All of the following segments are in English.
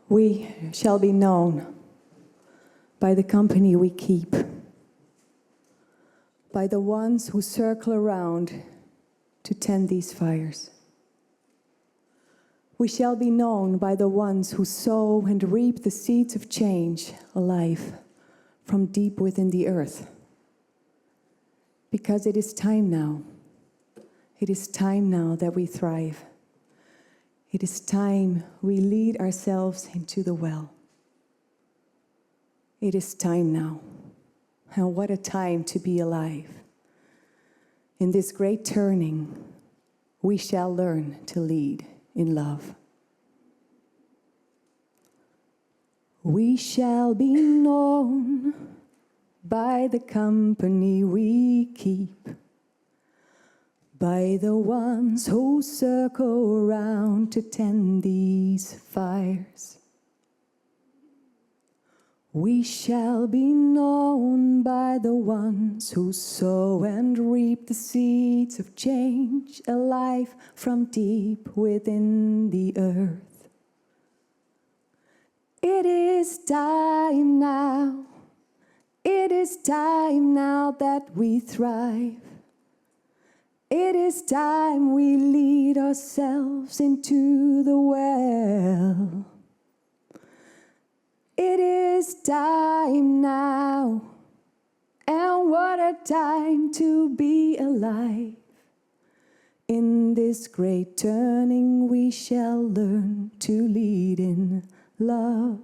We shall be known by the company we keep, by the ones who circle around to tend these fires. We shall be known by the ones who sow and reap the seeds of change alive from deep within the earth. Because it is time now. It is time now that we thrive. It is time we lead ourselves into the well. It is time now. And what a time to be alive. In this great turning, we shall learn to lead in love. We shall be known by the company we keep, by the ones who circle around to tend these fires. We shall be known by the ones who sow and reap the seeds of change alive from deep within the earth. It is time now. It is time now that we thrive. It is time we lead ourselves into the well. It is time now, and what a time to be alive. In this great turning we shall learn to lead in love.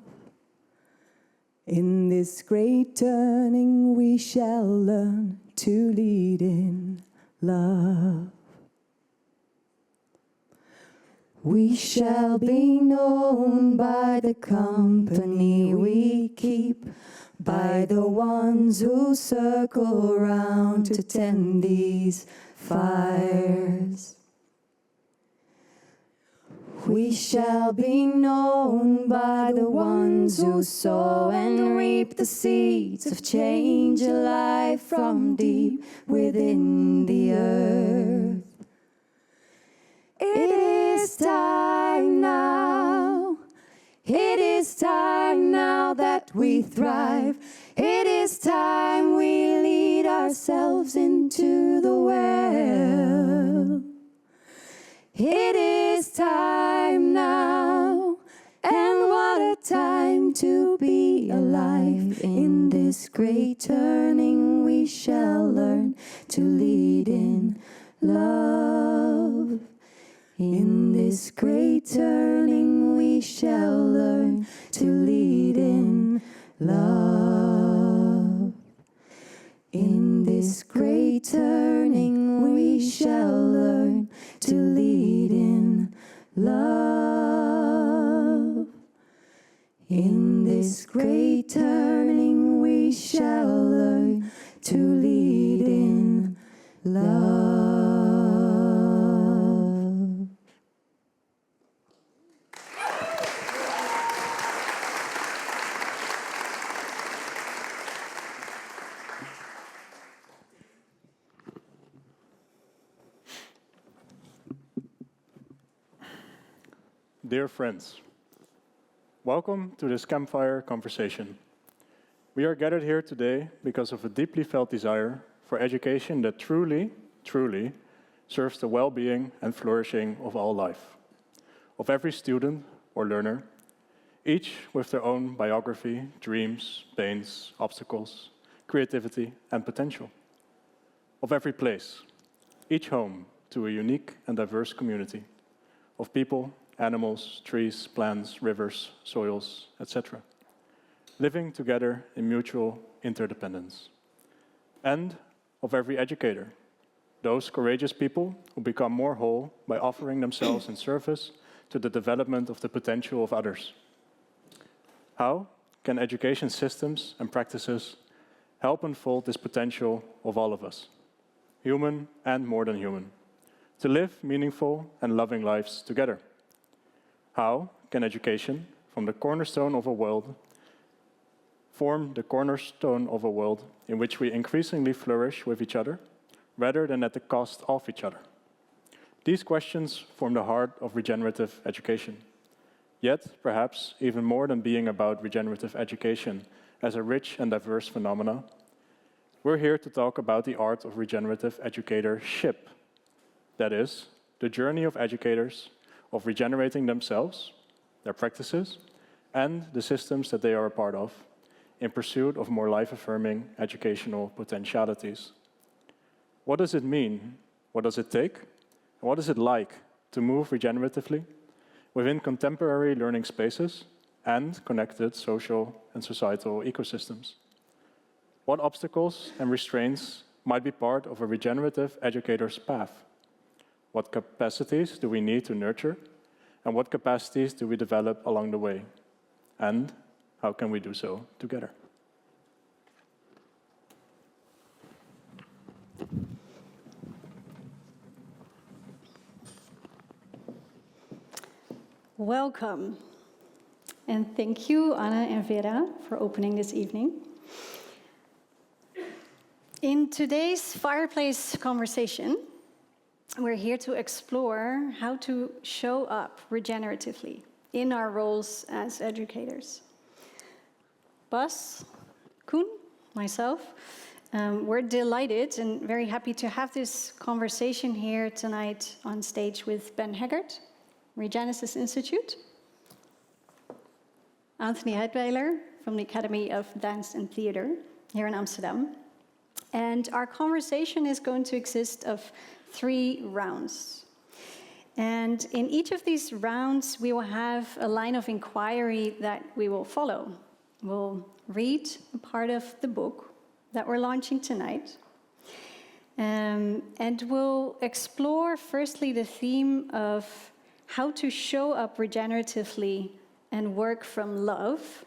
In this great turning we shall learn to lead in love. We shall be known by the company we keep, by the ones who circle around to tend these fires. We shall be known by the ones who sow and reap the seeds of change alive from deep within the earth. It is time now. It is time now that we thrive. It is time we lead ourselves into the well. It is time now, and what a time to be alive. In this great turning we shall learn to lead in love. In this great turning we shall learn to lead in love. In this great turning we shall learn to lead in love. In this great turning we shall learn to lead in love. Dear friends, welcome to this campfire conversation. We are gathered here today because of a deeply felt desire for education that truly serves the well-being and flourishing of all life, of every student or learner, each with their own biography, dreams, pains, obstacles, creativity, and potential, of every place, each home to a unique and diverse community of people, animals, trees, plants, rivers, soils, etc., living together in mutual interdependence. And of every educator, those courageous people who become more whole by offering themselves in service to the development of the potential of others. How can education systems and practices help unfold this potential of all of us, human and more than human, to live meaningful and loving lives together? How can education form the cornerstone of a world in which we increasingly flourish with each other, rather than at the cost of each other? These questions form the heart of regenerative education. Yet, perhaps, even more than being about regenerative education as a rich and diverse phenomena, we're here to talk about the art of regenerative educatorship. That is, the journey of educators of regenerating themselves, their practices, and the systems that they are a part of, in pursuit of more life-affirming educational potentialities. What does it mean? What does it take? And what is it like to move regeneratively within contemporary learning spaces and connected social and societal ecosystems? What obstacles and restraints might be part of a regenerative educator's path? What capacities do we need to nurture? And what capacities do we develop along the way? And how can we do so together? Welcome, and thank you, Anna and Vera, for opening this evening. In today's fireplace conversation, we're here to explore how to show up regeneratively in our roles as educators. Bas, Koen, myself, we're delighted and very happy to have this conversation here tonight on stage with Ben Haggard, Regenesis Institute, Anthony Heidweiller from the Academy of Dance and Theather here in Amsterdam. And our conversation is going to consist of 3 rounds. And in each of these rounds, we will have a line of inquiry that we will follow. We'll read a part of the book that we're launching tonight. And we'll explore firstly the theme of how to show up regeneratively and work from love.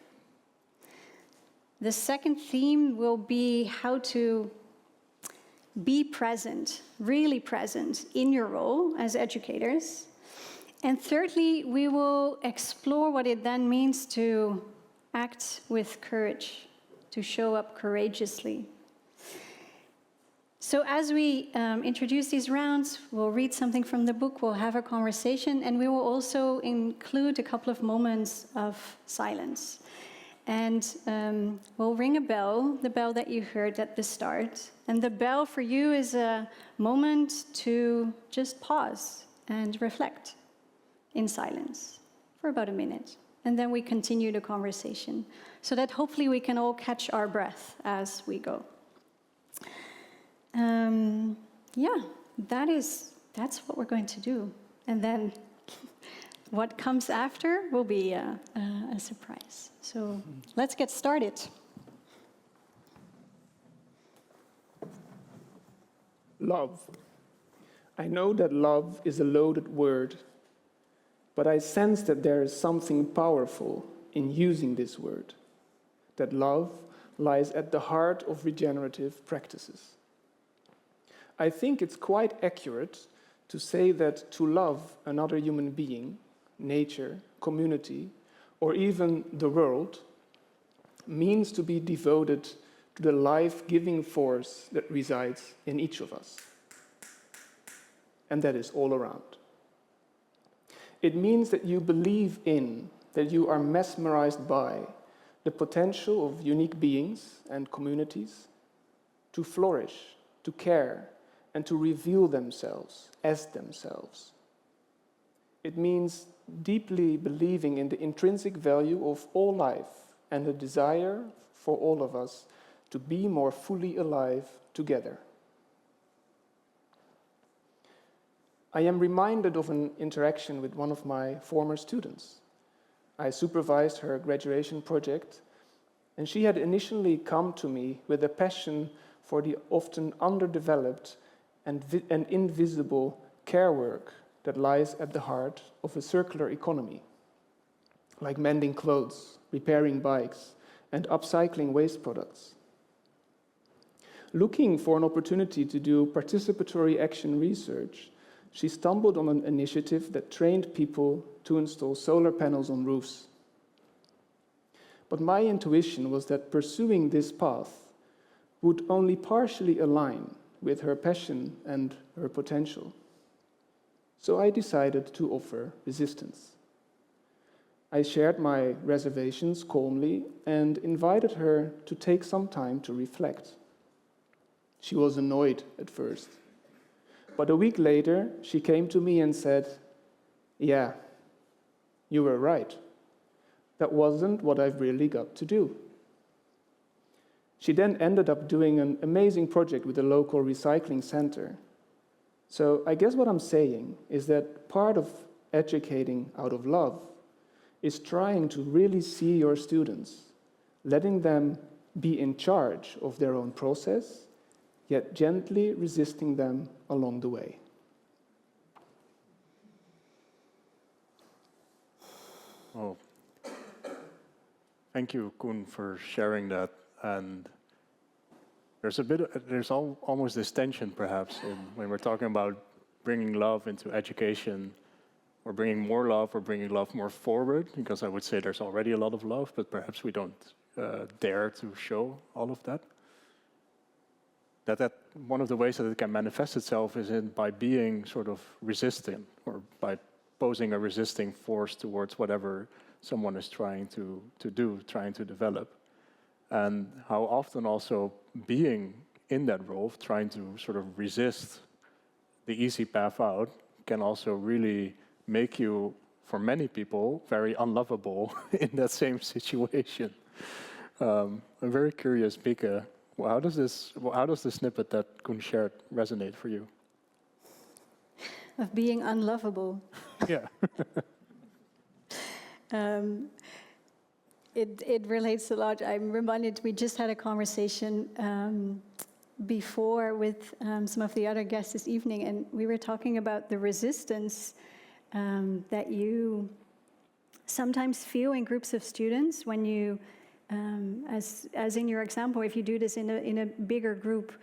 The second theme will be how to be present, really present in your role as educators. And thirdly, we will explore what it then means to act with courage, to show up courageously. So as we introduce these rounds, we'll read something from the book, we'll have a conversation, and we will also include a couple of moments of silence. And we'll ring a bell, the bell that you heard at the start. And the bell for you is a moment to just pause and reflect in silence for about a minute. And then we continue the conversation so that hopefully we can all catch our breath as we go. Yeah, that's what we're going to do. And then what comes after will be a surprise. So let's get started. Love. I know that love is a loaded word, but I sense that there is something powerful in using this word, that love lies at the heart of regenerative practices. I think it's quite accurate to say that to love another human being, nature, community, or even the world, means to be devoted to the life-giving force that resides in each of us. And that is all around. It means that you believe in, that you are mesmerized by, the potential of unique beings and communities to flourish, to care, and to reveal themselves as themselves. It means deeply believing in the intrinsic value of all life and the desire for all of us to be more fully alive together. I am reminded of an interaction with one of my former students. I supervised her graduation project, and she had initially come to me with a passion for the often underdeveloped and invisible care work that lies at the heart of a circular economy, like mending clothes, repairing bikes, and upcycling waste products. Looking for an opportunity to do participatory action research, she stumbled on an initiative that trained people to install solar panels on roofs. But my intuition was that pursuing this path would only partially align with her passion and her potential. So I decided to offer resistance. I shared my reservations calmly and invited her to take some time to reflect. She was annoyed at first, but a week later she came to me and said, "Yeah, you were right. That wasn't what I've really got to do." She then ended up doing an amazing project with a local recycling center. So I guess what I'm saying is that part of educating out of love is trying to really see your students, letting them be in charge of their own process, yet gently resisting them along the way. Well, thank you, Koen, for sharing that. And there's almost this tension, perhaps, when we're talking about bringing love into education, or bringing more love, or bringing love more forward, because I would say there's already a lot of love, but perhaps we don't dare to show all of that. That one of the ways that it can manifest itself is by being sort of resistant, or by posing a resisting force towards whatever someone is trying to do, trying to develop. And how often also being in that role, of trying to sort of resist the easy path out, can also really make you, for many people, very unlovable in that same situation. I'm very curious, Mieke, how does the snippet that Koen shared resonate for you? Of being unlovable. Yeah. It relates a lot. I'm reminded, we just had a conversation before with some of the other guests this evening, and we were talking about the resistance that you sometimes feel in groups of students when you, as in your example, if you do this in a bigger group,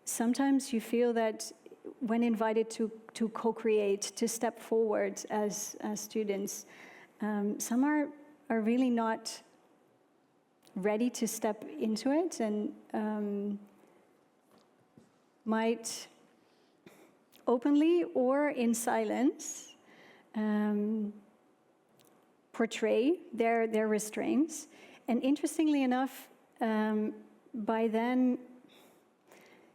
sometimes you feel that when invited to co-create, to step forward as students, some are really not ready to step into it, and might openly or in silence portray their restraints. And interestingly enough, by then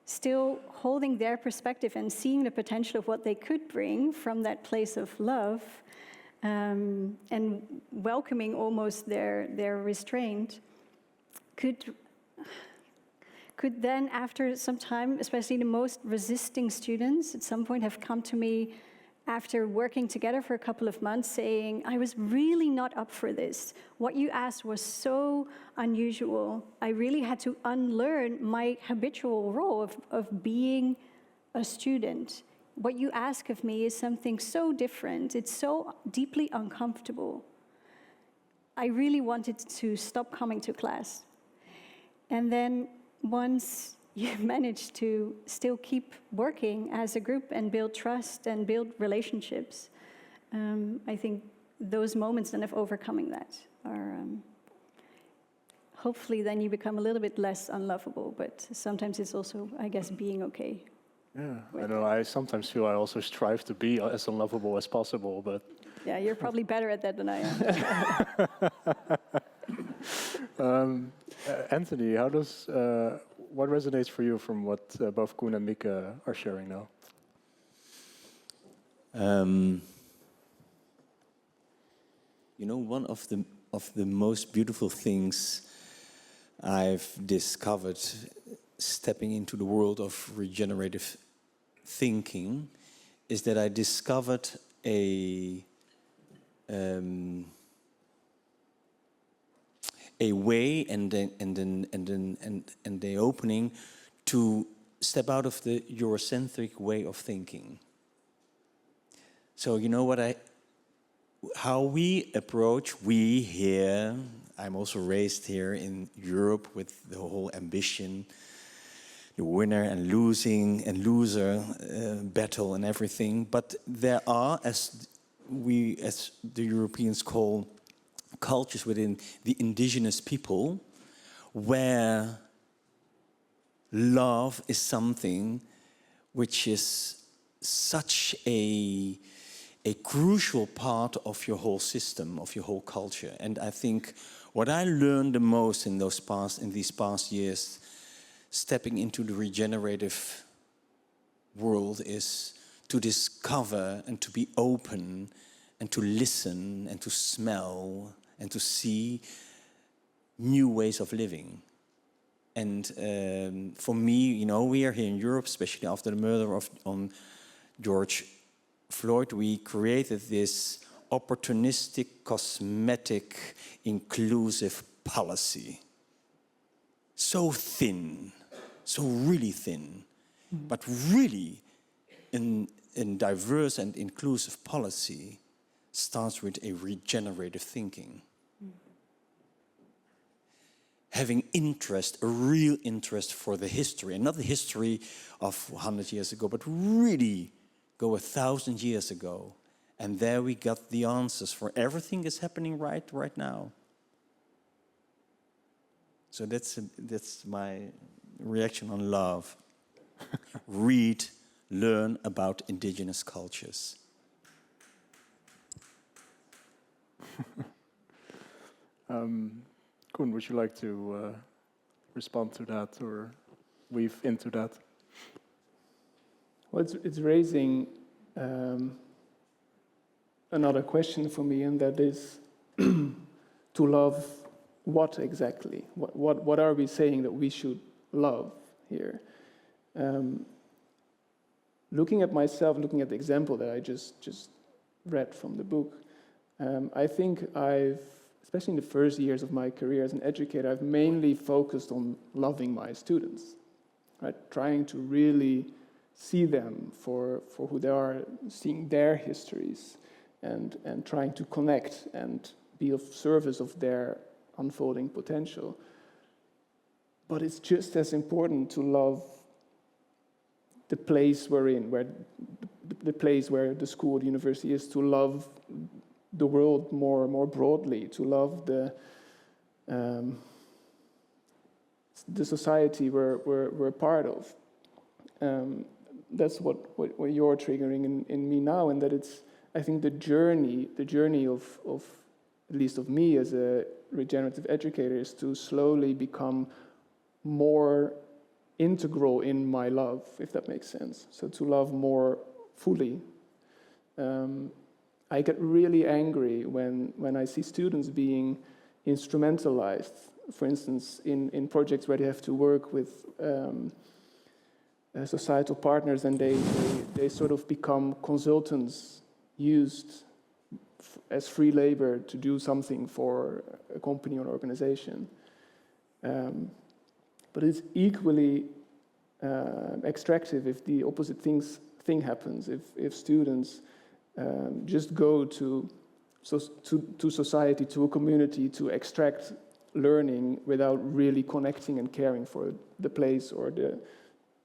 still holding their perspective and seeing the potential of what they could bring from that place of love, and welcoming almost their restraint, could then, after some time, especially the most resisting students, at some point have come to me after working together for a couple of months saying, "I was really not up for this. What you asked was so unusual. I really had to unlearn my habitual role of being a student. What you ask of me is something so different. It's so deeply uncomfortable. I really wanted to stop coming to class." And then once you manage to still keep working as a group and build trust and build relationships, I think those moments then of overcoming that are, hopefully then you become a little bit less unlovable, but sometimes it's also, I guess, being okay. Yeah, I know. I sometimes feel I also strive to be as unlovable as possible, but... Yeah, you're probably better at that than I am. Anthony, what resonates for you from what both Koen and Mieke are sharing now? You know, one of the most beautiful things I've discovered stepping into the world of regenerative thinking is that I discovered a way and the opening to step out of the Eurocentric way of thinking. So you know how we approach, we here, I'm also raised here in Europe with the whole ambition, the winner and losing and loser battle and everything. But there are, as the Europeans call, cultures within the indigenous people where love is something which is such a a crucial part of your whole system, of your whole culture. And I think what I learned the most in these past years, stepping into the regenerative world, is to discover and to be open and to listen and to smell and to see new ways of living. And for me, we are here in Europe, especially after the murder on George Floyd, we created this opportunistic, cosmetic, inclusive policy. So thin, so really thin, but really in diverse and inclusive policy starts with a regenerative thinking. Having interest, a real interest for the history, and not the history of 100 years ago, but really go 1,000 years ago. And there we got the answers for everything that's happening right now. So that's my reaction on love. Read, learn about indigenous cultures. Koen, would you like to respond to that or weave into that? Well, it's raising another question for me, and that is to love what exactly? What are we saying that we should love here? Looking at myself, looking at the example that I just read from the book, I think especially in the first years of my career as an educator, I've mainly focused on loving my students, right? Trying to really see them for who they are, seeing their histories, and trying to connect and be of service of their unfolding potential. But it's just as important to love the place we're in, the place where the school, the university is, to love the world more broadly, to love the society we're part of. That's what you're triggering in me now, and that it's, I think, the journey of at least of me as a regenerative educator is to slowly become more integral in my love, if that makes sense. So to love more fully. I get really angry when I see students being instrumentalized, for instance, in projects where they have to work with societal partners, and they sort of become consultants used as free labor to do something for a company or organization. But it's equally extractive if the opposite thing happens, if students just go to society, to a community, to extract learning without really connecting and caring for the place or the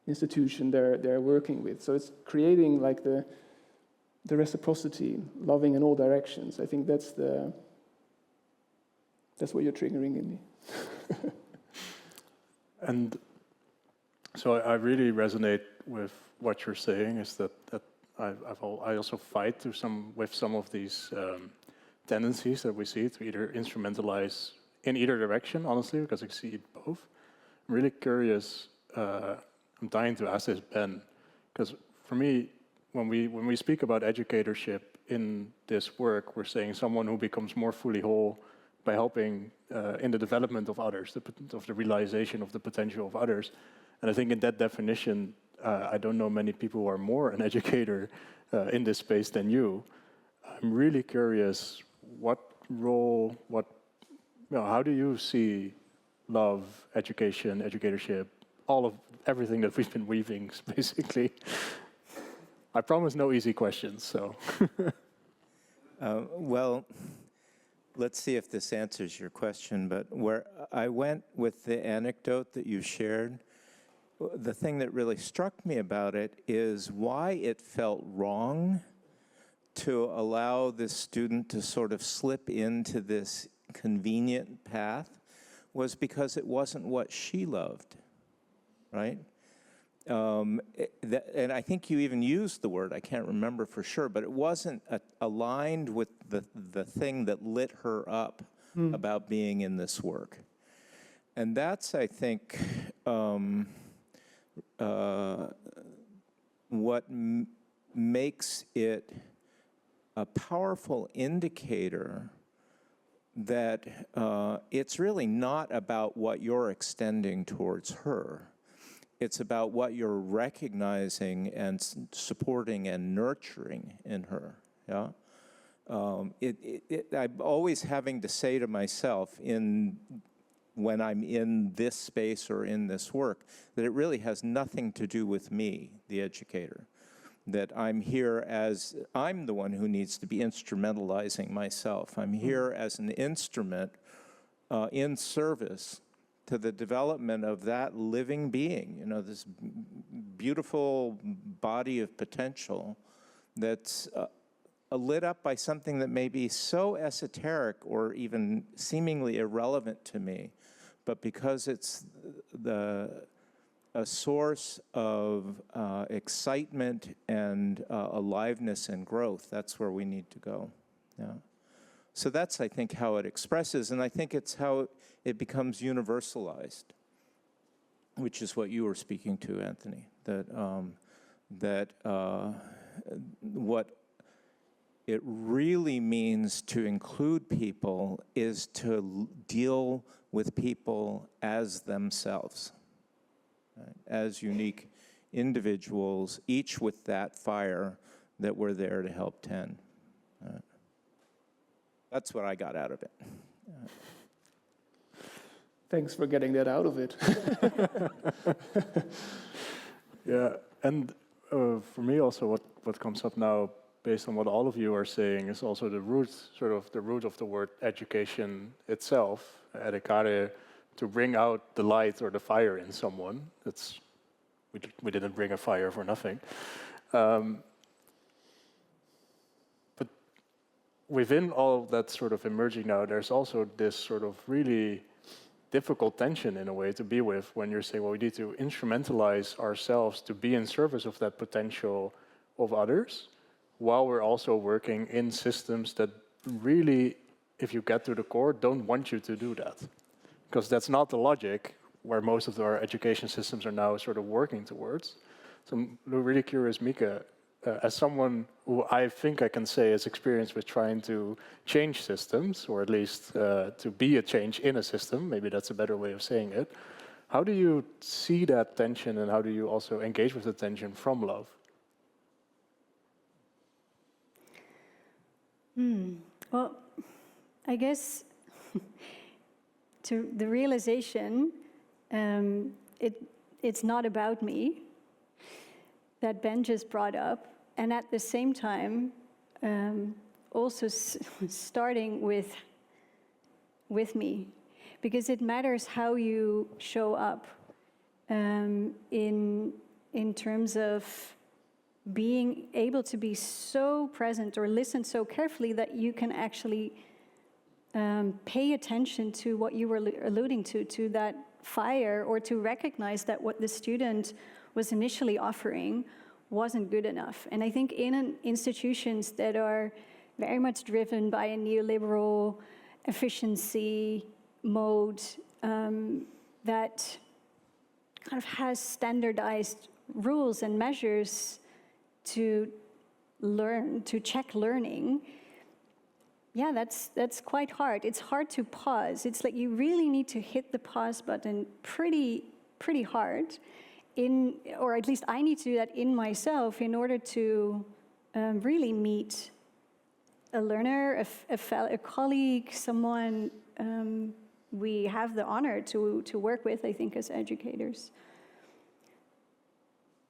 institution they're working with. So it's creating like the reciprocity, loving in all directions. I think that's what you're triggering in me. And so I really resonate with what you're saying, is that I also fight with some of these tendencies that we see to either instrumentalize in either direction, honestly, because I see it both. I'm really curious, I'm dying to ask this, Ben, because for me, when we speak about educatorship in this work, we're saying someone who becomes more fully whole by helping in the development of others, of the realization of the potential of others. And I think in that definition, I don't know many people who are more an educator in this space than you. I'm really curious, what role, how do you see love, education, educatorship, everything that we've been weaving, basically? I promise no easy questions, so. Well, let's see if this answers your question, but where I went with the anecdote that you shared, the thing that really struck me about it is why it felt wrong to allow this student to sort of slip into this convenient path was because it wasn't what she loved, right? and I think you even used the word, I can't remember for sure, but it wasn't aligned with the thing that lit her up about being in this work. And that's, I think, what makes it a powerful indicator that it's really not about what you're extending towards her. It's about what you're recognizing and supporting and nurturing in her. Yeah, I'm always having to say to myself when I'm in this space or in this work that it really has nothing to do with me, the educator. That I'm here as, I'm the one who needs to be instrumentalizing myself. I'm here as an instrument in service to the development of that living being, you know, this beautiful body of potential that's lit up by something that may be so esoteric or even seemingly irrelevant to me, but because it's a source of excitement and aliveness and growth, that's where we need to go. Yeah. So that's, I think, how it expresses, and I think it's how it becomes universalized, which is what you were speaking to, Anthony, that what it really means to include people is to deal with people as themselves, right? As unique individuals, each with that fire that we're there to help tend. That's what I got out of it. Thanks for getting that out of it. Yeah, and for me also what comes up now, based on what all of you are saying, is also the root, sort of the root of the word education itself, educare, to bring out the light or the fire in someone. It's, we didn't bring a fire for nothing. But within all of that sort of emerging now, there's also this sort of really difficult tension in a way to be with when you're saying, well, we need to instrumentalize ourselves to be in service of that potential of others, while we're also working in systems that really, if you get to the core, don't want you to do that. Because that's not the logic where most of our education systems are now sort of working towards. So I'm really curious, Mieke, as someone who I think I can say is experienced with trying to change systems, or at least to be a change in a system, maybe that's a better way of saying it, how do you see that tension, and how do you also engage with the tension from love? Well, I guess to the realization, it's not about me, that Ben just brought up, and at the same time, also starting with me, because it matters how you show up in terms of being able to be so present or listen so carefully that you can actually pay attention to what you were alluding to that fire, or to recognize that what the student was initially offering wasn't good enough. And I think in institutions that are very much driven by a neoliberal efficiency mode, that kind of has standardized rules and measures to learn, to check learning, yeah, that's quite hard. It's hard to pause. It's like you really need to hit the pause button pretty hard, or at least I need to do that in myself in order to really meet a learner, a colleague, someone we have the honor to work with, I think, as educators.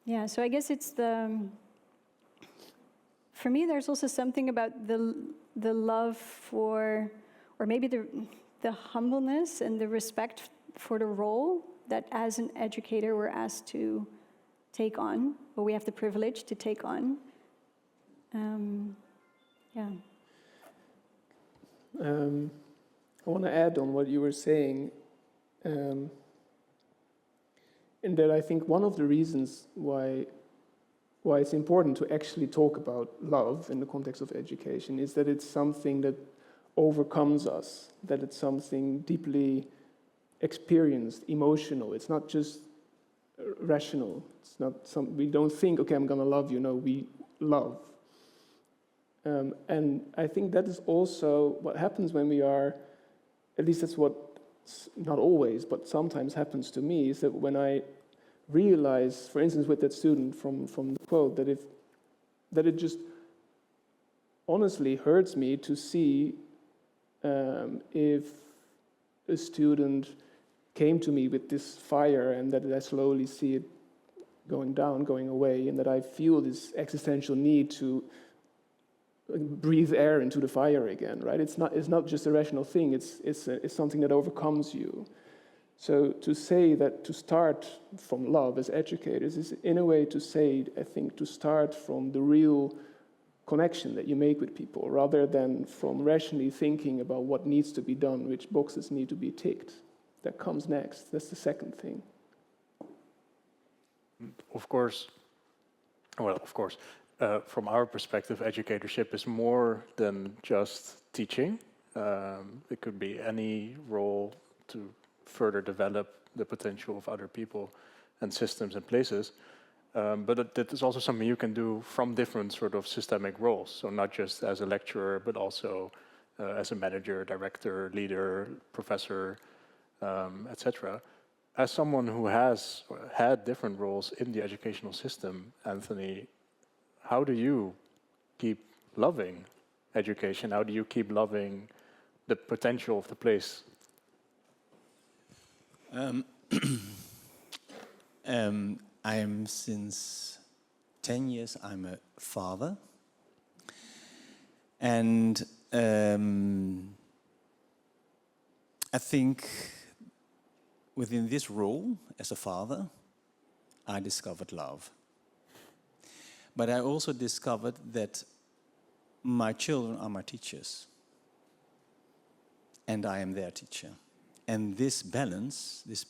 Yeah, so I guess it's for me, there's also something about the love for, or maybe the humbleness and the respect for the role that as an educator we're asked to take on, or we have the privilege to take on. Yeah. I want to add on what you were saying. and that I think one of the reasons why it's important to actually talk about love in the context of education is that it's something that overcomes us, that it's something deeply experienced, emotional. It's not just rational. It's not we don't think, okay, I'm going to love you. No, we love. And I think that is also what happens when we are, at least that's what, not always, but sometimes happens to me, is that when I realize, for instance, with that student from the quote, that it just honestly hurts me to see if a student came to me with this fire and that I slowly see it going down, going away, and that I feel this existential need to breathe air into the fire again, right? It's not just a rational thing, it's something that overcomes you. So to say that to start from love as educators is in a way to say, I think, to start from the real connection that you make with people, rather than from rationally thinking about what needs to be done, which boxes need to be ticked. That comes next. That's the second thing. Of course, from our perspective, educatorship is more than just teaching. It could be any role to further develop the potential of other people and systems and places. But that is also something you can do from different sort of systemic roles. So not just as a lecturer, but also as a manager, director, leader, professor, etc. As someone who has had different roles in the educational system, Anthony, how do you keep loving education? How do you keep loving the potential of the place? I am since 10 years, I'm a father. And I think within this role as a father, I discovered love. But I also discovered that my children are my teachers. And I am their teacher. And this balance, this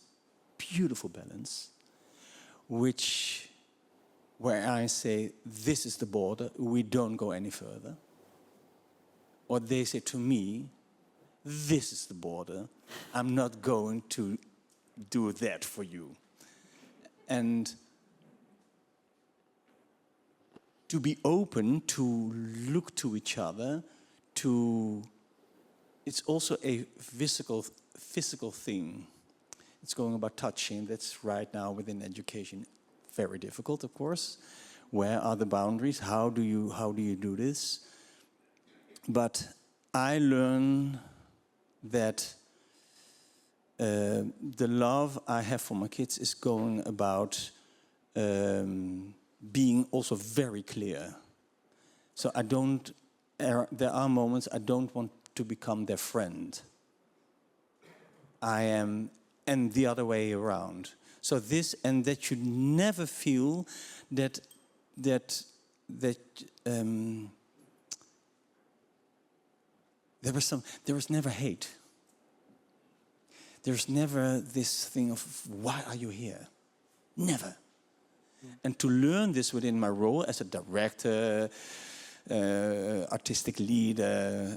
beautiful balance, where I say, this is the border, we don't go any further. Or they say to me, this is the border, I'm not going to do that for you. And to be open to look to each other, it's also a physical thing. It's going about touching. That's right now within education very difficult, of course. Where are the boundaries? How do you do this? But I learn that the love I have for my kids is going about being also very clear. So there are moments I don't want to become their friend. I am, and the other way around. So that should never feel that there was never hate. There's never this thing of, why are you here? Never. And to learn this within my role as a director, artistic leader,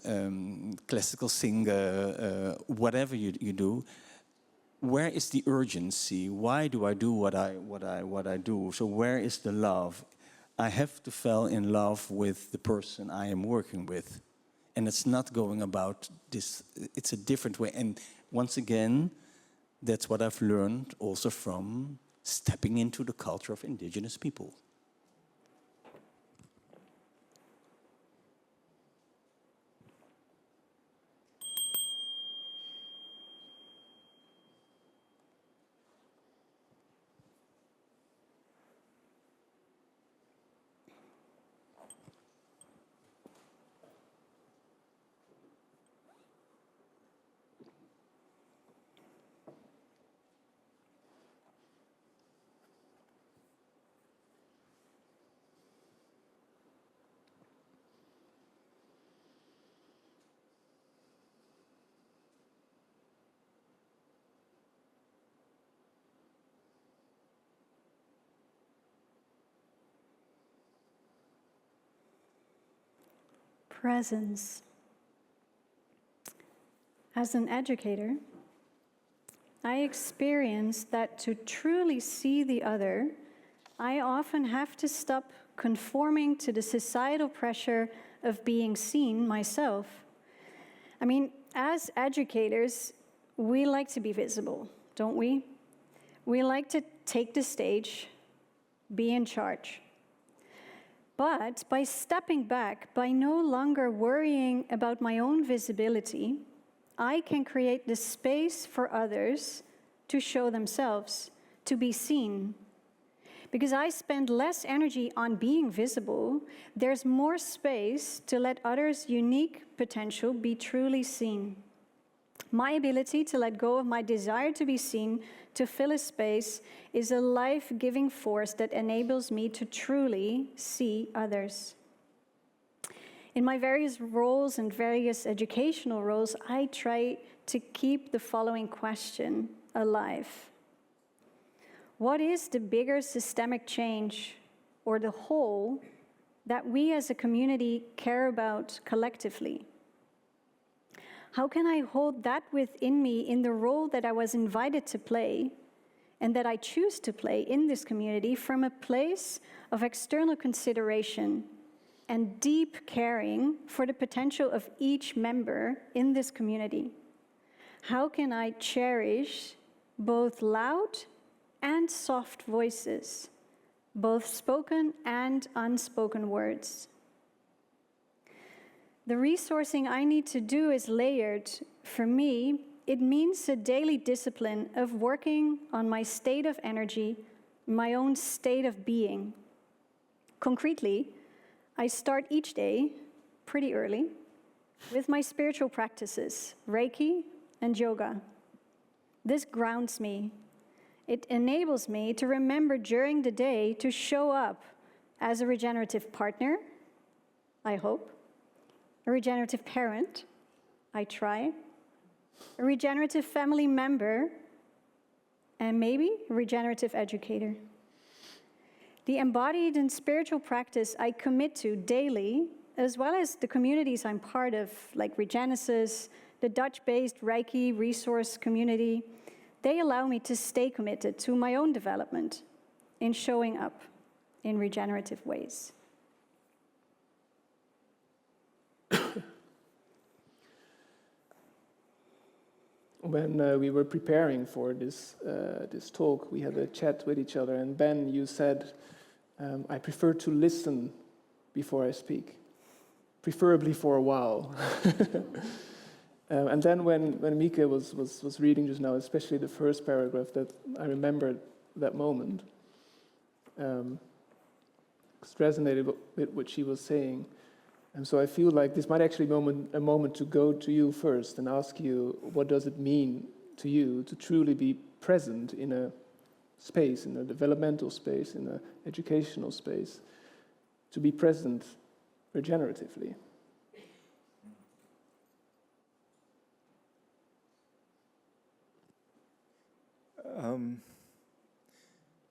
classical singer, whatever you do, where is the urgency? Why do I do what I do? So where is the love? I have to fall in love with the person I am working with. And it's not going about this, it's a different way. And once again, that's what I've learned also from stepping into the culture of indigenous people. presence. As an educator, I experience that to truly see the other, I often have to stop conforming to the societal pressure of being seen myself. I mean, as educators, we like to be visible, don't we? We like to take the stage, be in charge. But by stepping back, by no longer worrying about my own visibility, I can create the space for others to show themselves, to be seen. Because I spend less energy on being visible, there's more space to let others' unique potential be truly seen. My ability to let go of my desire to be seen, to fill a space, is a life-giving force that enables me to truly see others. In my various roles and various educational roles, I try to keep the following question alive. What is the bigger systemic change or the whole that we as a community care about collectively? How can I hold that within me in the role that I was invited to play and that I choose to play in this community from a place of external consideration and deep caring for the potential of each member in this community? How can I cherish both loud and soft voices, both spoken and unspoken words? The resourcing I need to do is layered. For me, it means a daily discipline of working on my state of energy, my own state of being. Concretely, I start each day pretty early with my spiritual practices, Reiki and yoga. This grounds me. It enables me to remember during the day to show up as a regenerative partner, I hope, a regenerative parent, I try, a regenerative family member, and maybe a regenerative educator. The embodied and spiritual practice I commit to daily, as well as the communities I'm part of, like Regenesis, the Dutch-based Reiki resource community, they allow me to stay committed to my own development in showing up in regenerative ways. When we were preparing for this talk, we had a chat with each other, and Ben, you said, I prefer to listen before I speak, preferably for a while. And then when Mieke was reading just now, especially the first paragraph, that I remembered that moment. It resonated with what she was saying. And so I feel like this might actually be a moment to go to you first and ask you, what does it mean to you to truly be present in a space, in a developmental space, in an educational space, to be present regeneratively?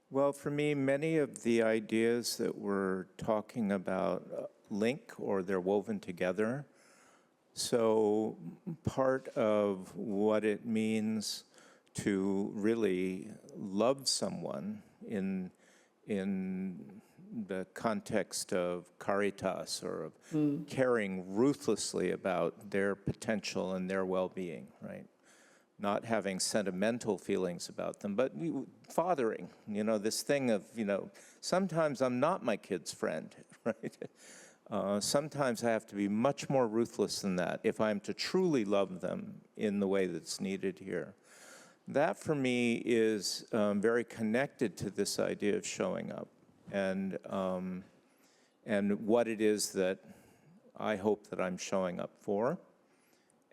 Well, for me, many of the ideas that we're talking about link or they're woven together. So part of what it means to really love someone in the context of caritas or of caring ruthlessly about their potential and their well-being, right? Not having sentimental feelings about them, but fathering, this thing of, sometimes I'm not my kid's friend, right? Sometimes I have to be much more ruthless than that if I'm to truly love them in the way that's needed here. That, for me, is very connected to this idea of showing up and what it is that I hope that I'm showing up for.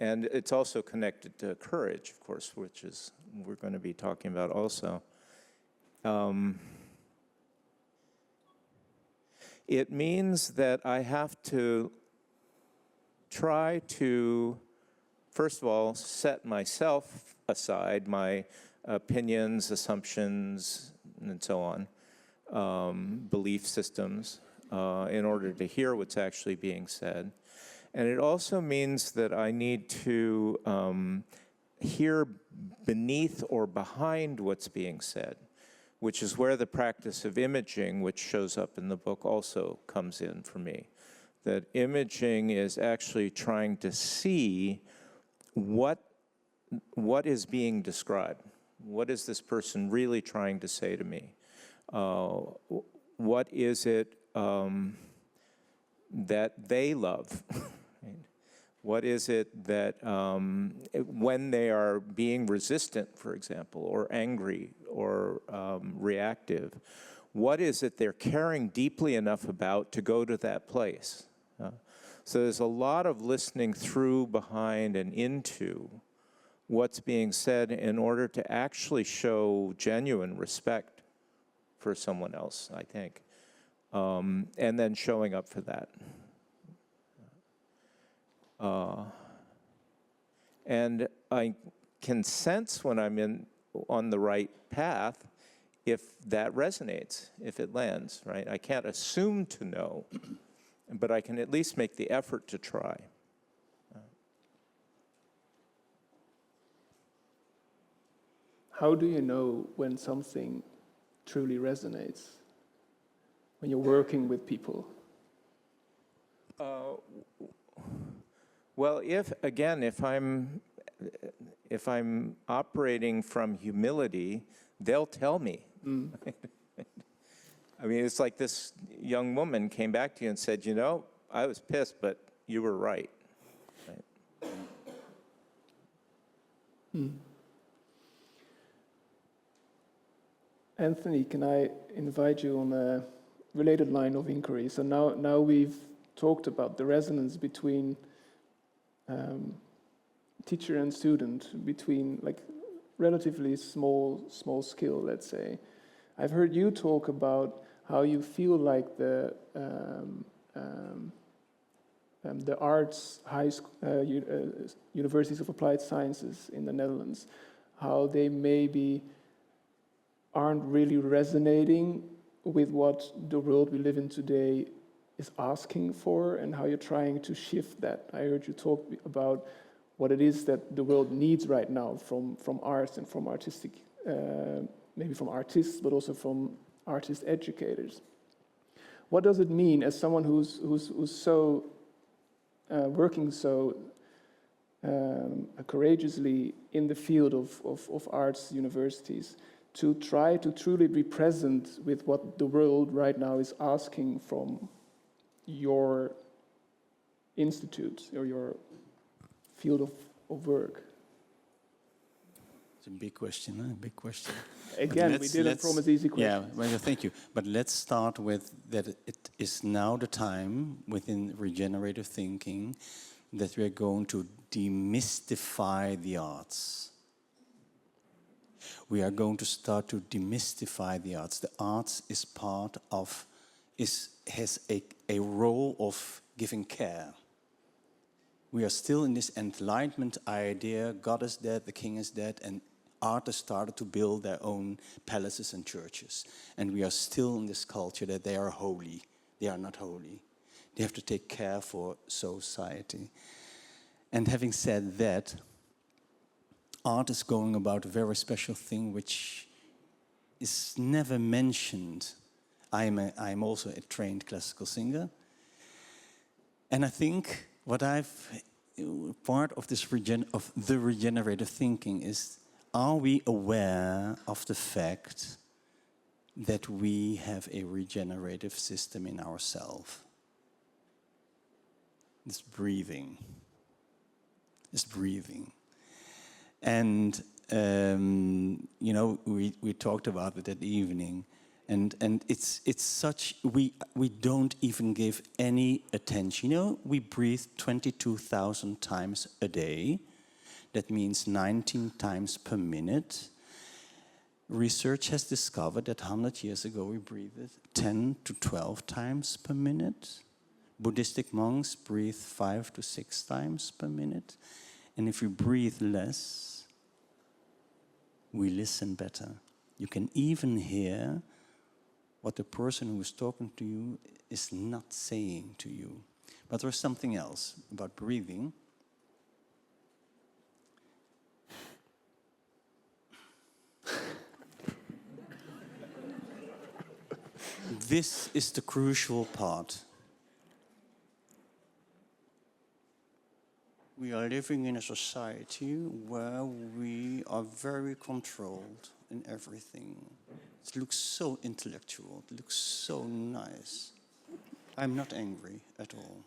And it's also connected to courage, of course, which is we're going to be talking about also. It means that I have to try to, first of all, set myself aside, my opinions, assumptions, and so on, belief systems, in order to hear what's actually being said. And it also means that I need to hear beneath or behind what's being said, which is where the practice of imaging, which shows up in the book, also comes in for me. That imaging is actually trying to see what is being described. What is this person really trying to say to me? What is it that they love? What is it that, when they are being resistant, for example, or angry or reactive, what is it they're caring deeply enough about to go to that place? So there's a lot of listening through, behind, and into what's being said in order to actually show genuine respect for someone else, I think, and then showing up for that. And I can sense when I'm on the right path if that resonates, if it lands, right? I can't assume to know, but I can at least make the effort to try. How do you know when something truly resonates? When you're working with people? Well, if I'm operating from humility, they'll tell me. I mean, it's like this young woman came back to you and said, you know, I was pissed, but you were right. Anthony, can I invite you on a related line of inquiry? So now we've talked about the resonance between teacher and student, between like relatively small skill, let's say. I've heard you talk about how you feel like the arts universities of applied sciences in the Netherlands, how they maybe aren't really resonating with what the world we live in today is asking for, and how you're trying to shift that. I heard you talk about what it is that the world needs right now from arts and from artistic, maybe from artists, but also from artist educators. What does it mean as someone who's so working so courageously in the field of arts universities, to try to truly be present with what the world right now is asking from your institute or your field of work? It's a big question, huh? Big question. Again, we didn't promise easy questions. Yeah, well, thank you. But let's start with that it is now the time within regenerative thinking that we're going to demystify the arts. We are going to start to demystify the arts. The arts is has a role of giving care. We are still in this enlightenment idea, God is dead, the king is dead, and artists started to build their own palaces and churches. And we are still in this culture that they are holy. They are not holy. They have to take care for society. And having said that, art is going about a very special thing which is never mentioned. I'm also a trained classical singer. And I think part of this the regenerative thinking is, are we aware of the fact that we have a regenerative system in ourselves? It's breathing. It's breathing. And, we talked about it that evening. And it's such, we don't even give any attention. We breathe 22,000 times a day. That means 19 times per minute. Research has discovered that 100 years ago we breathed 10 to 12 times per minute. Buddhistic monks breathe 5 to 6 times per minute. And if we breathe less, we listen better. You can even hear what the person who is talking to you is not saying to you. But there's something else about breathing. This is the crucial part. We are living in a society where we are very controlled in everything. It looks so intellectual, it looks so nice. I'm not angry at all.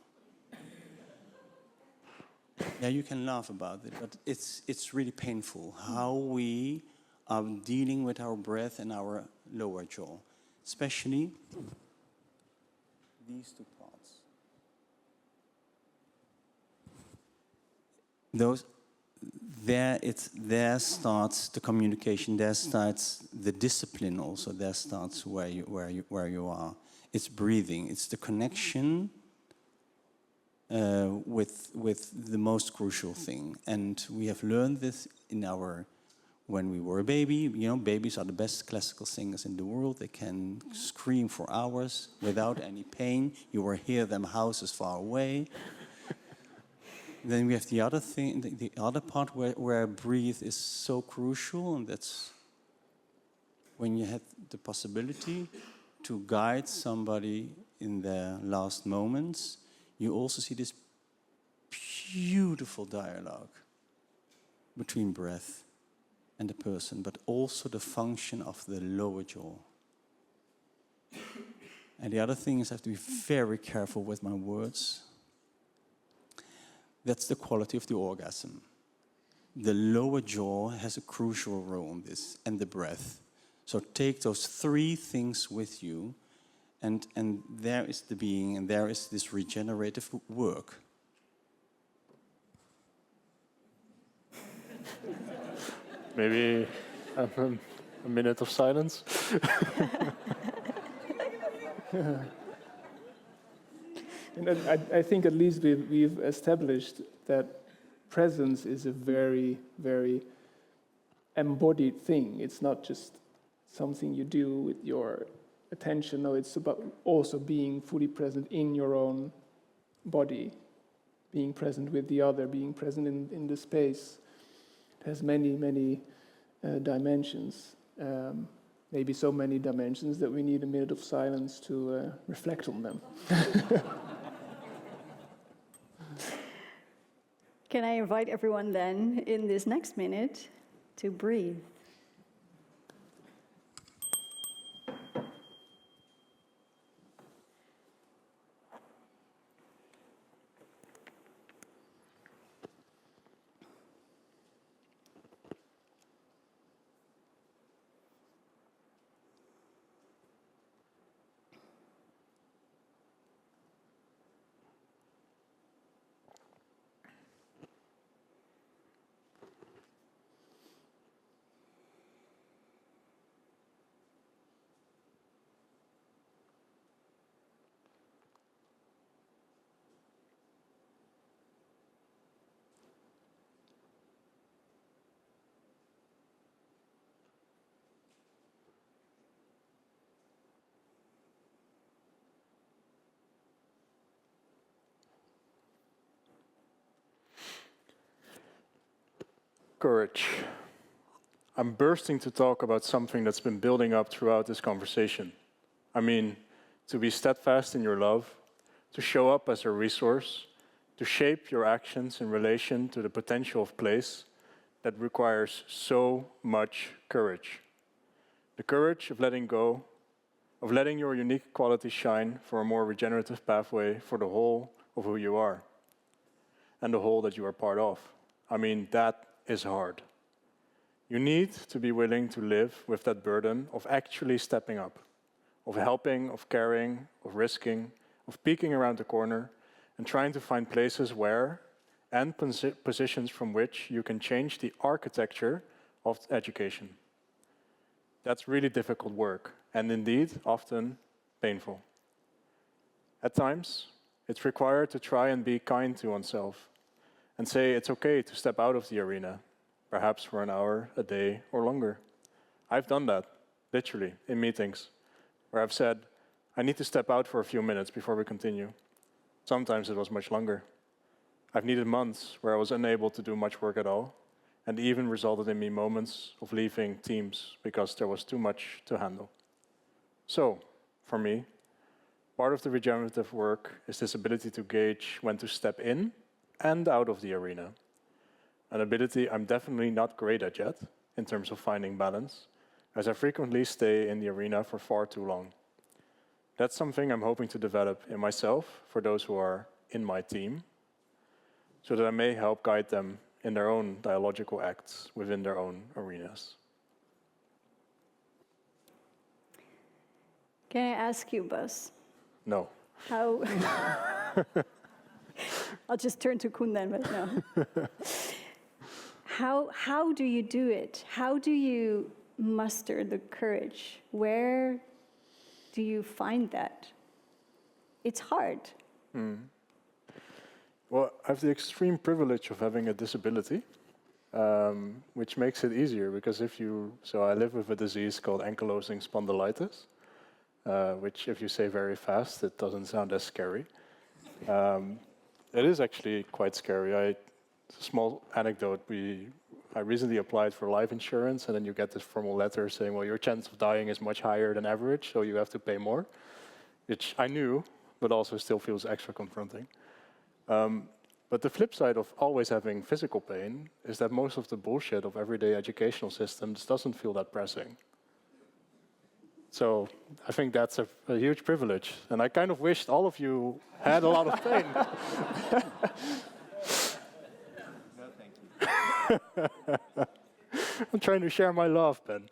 Yeah, you can laugh about it, but it's really painful how we are dealing with our breath and our lower jaw, especially these two parts. There starts the communication. There starts the discipline. Also, there starts where you are. It's breathing. It's the connection with the most crucial thing. And we have learned this when we were a baby. You know, babies are the best classical singers in the world. They can scream for hours without any pain. You will hear them houses far away. Then we have the other thing, the other part where breathe is so crucial, and that's when you have the possibility to guide somebody in their last moments. You also see this beautiful dialogue between breath and the person, but also the function of the lower jaw. And the other thing is I have to be very careful with my words. That's the quality of the orgasm. The lower jaw has a crucial role in this, and the breath. So take those three things with you, and there is the being, and there is this regenerative work. Maybe have a minute of silence. And I think at least we've established that presence is a very, very embodied thing. It's not just something you do with your attention. No, it's about also being fully present in your own body, being present with the other, being present in the space. It has many, many dimensions. Maybe so many dimensions that we need a minute of silence to reflect on them. Can I invite everyone then, in this next minute, to breathe? Courage. I'm bursting to talk about something that's been building up throughout this conversation. I mean, to be steadfast in your love, to show up as a resource, to shape your actions in relation to the potential of place that requires so much courage. The courage of letting go, of letting your unique qualities shine for a more regenerative pathway for the whole of who you are and the whole that you are part of. I mean, that is hard. You need to be willing to live with that burden of actually stepping up, of helping, of caring, of risking, of peeking around the corner and trying to find places where and positions from which you can change the architecture of education. That's really difficult work and indeed often painful. At times, it's required to try and be kind to oneself and say it's okay to step out of the arena, perhaps for an hour, a day, or longer. I've done that, literally, in meetings, where I've said, I need to step out for a few minutes before we continue. Sometimes it was much longer. I've needed months where I was unable to do much work at all, and even resulted in me moments of leaving teams because there was too much to handle. So, for me, part of the regenerative work is this ability to gauge when to step in and out of the arena. An ability I'm definitely not great at yet, in terms of finding balance, as I frequently stay in the arena for far too long. That's something I'm hoping to develop in myself for those who are in my team, so that I may help guide them in their own dialogical acts within their own arenas. Can I ask you, Bas, No. how... I'll just turn to Koen then, but no. How do you do it? How do you muster the courage? Where do you find that? It's hard. Well, I have the extreme privilege of having a disability, which makes it easier because so I live with a disease called ankylosing spondylitis, which if you say very fast, it doesn't sound as scary. It is actually quite scary. A small anecdote, I recently applied for life insurance, and then you get this formal letter saying, well, your chance of dying is much higher than average, so you have to pay more, which I knew, but also still feels extra confronting. But the flip side of always having physical pain is that most of the bullshit of everyday educational systems doesn't feel that pressing. So I think that's a huge privilege. And I kind of wished all of you had a lot of pain. No, thank you. I'm trying to share my love, Ben.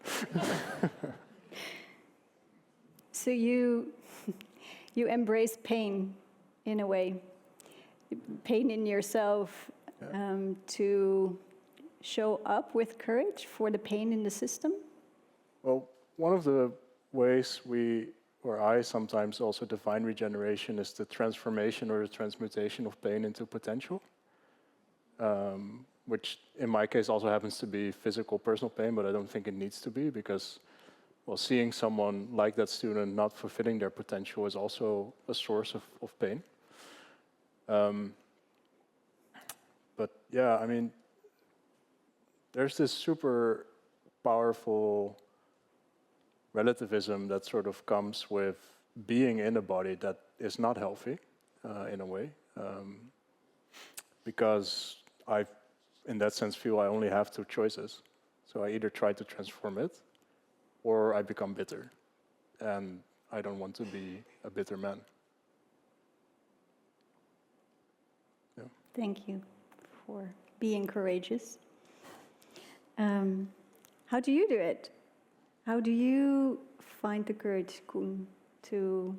So you embrace pain in a way, pain in yourself, to show up with courage for the pain in the system? Well, one of the ways I sometimes also define regeneration is the transformation or the transmutation of pain into potential, which in my case also happens to be physical personal pain, but I don't think it needs to be because, well, seeing someone like that student not fulfilling their potential is also a source of pain. But yeah, I mean, there's this super powerful relativism that sort of comes with being in a body that is not healthy, in a way, because I, in that sense, feel I only have two choices. So I either try to transform it, or I become bitter, and I don't want to be a bitter man. Yeah. Thank you for being courageous. How do you do it? How do you find the courage, Koen, to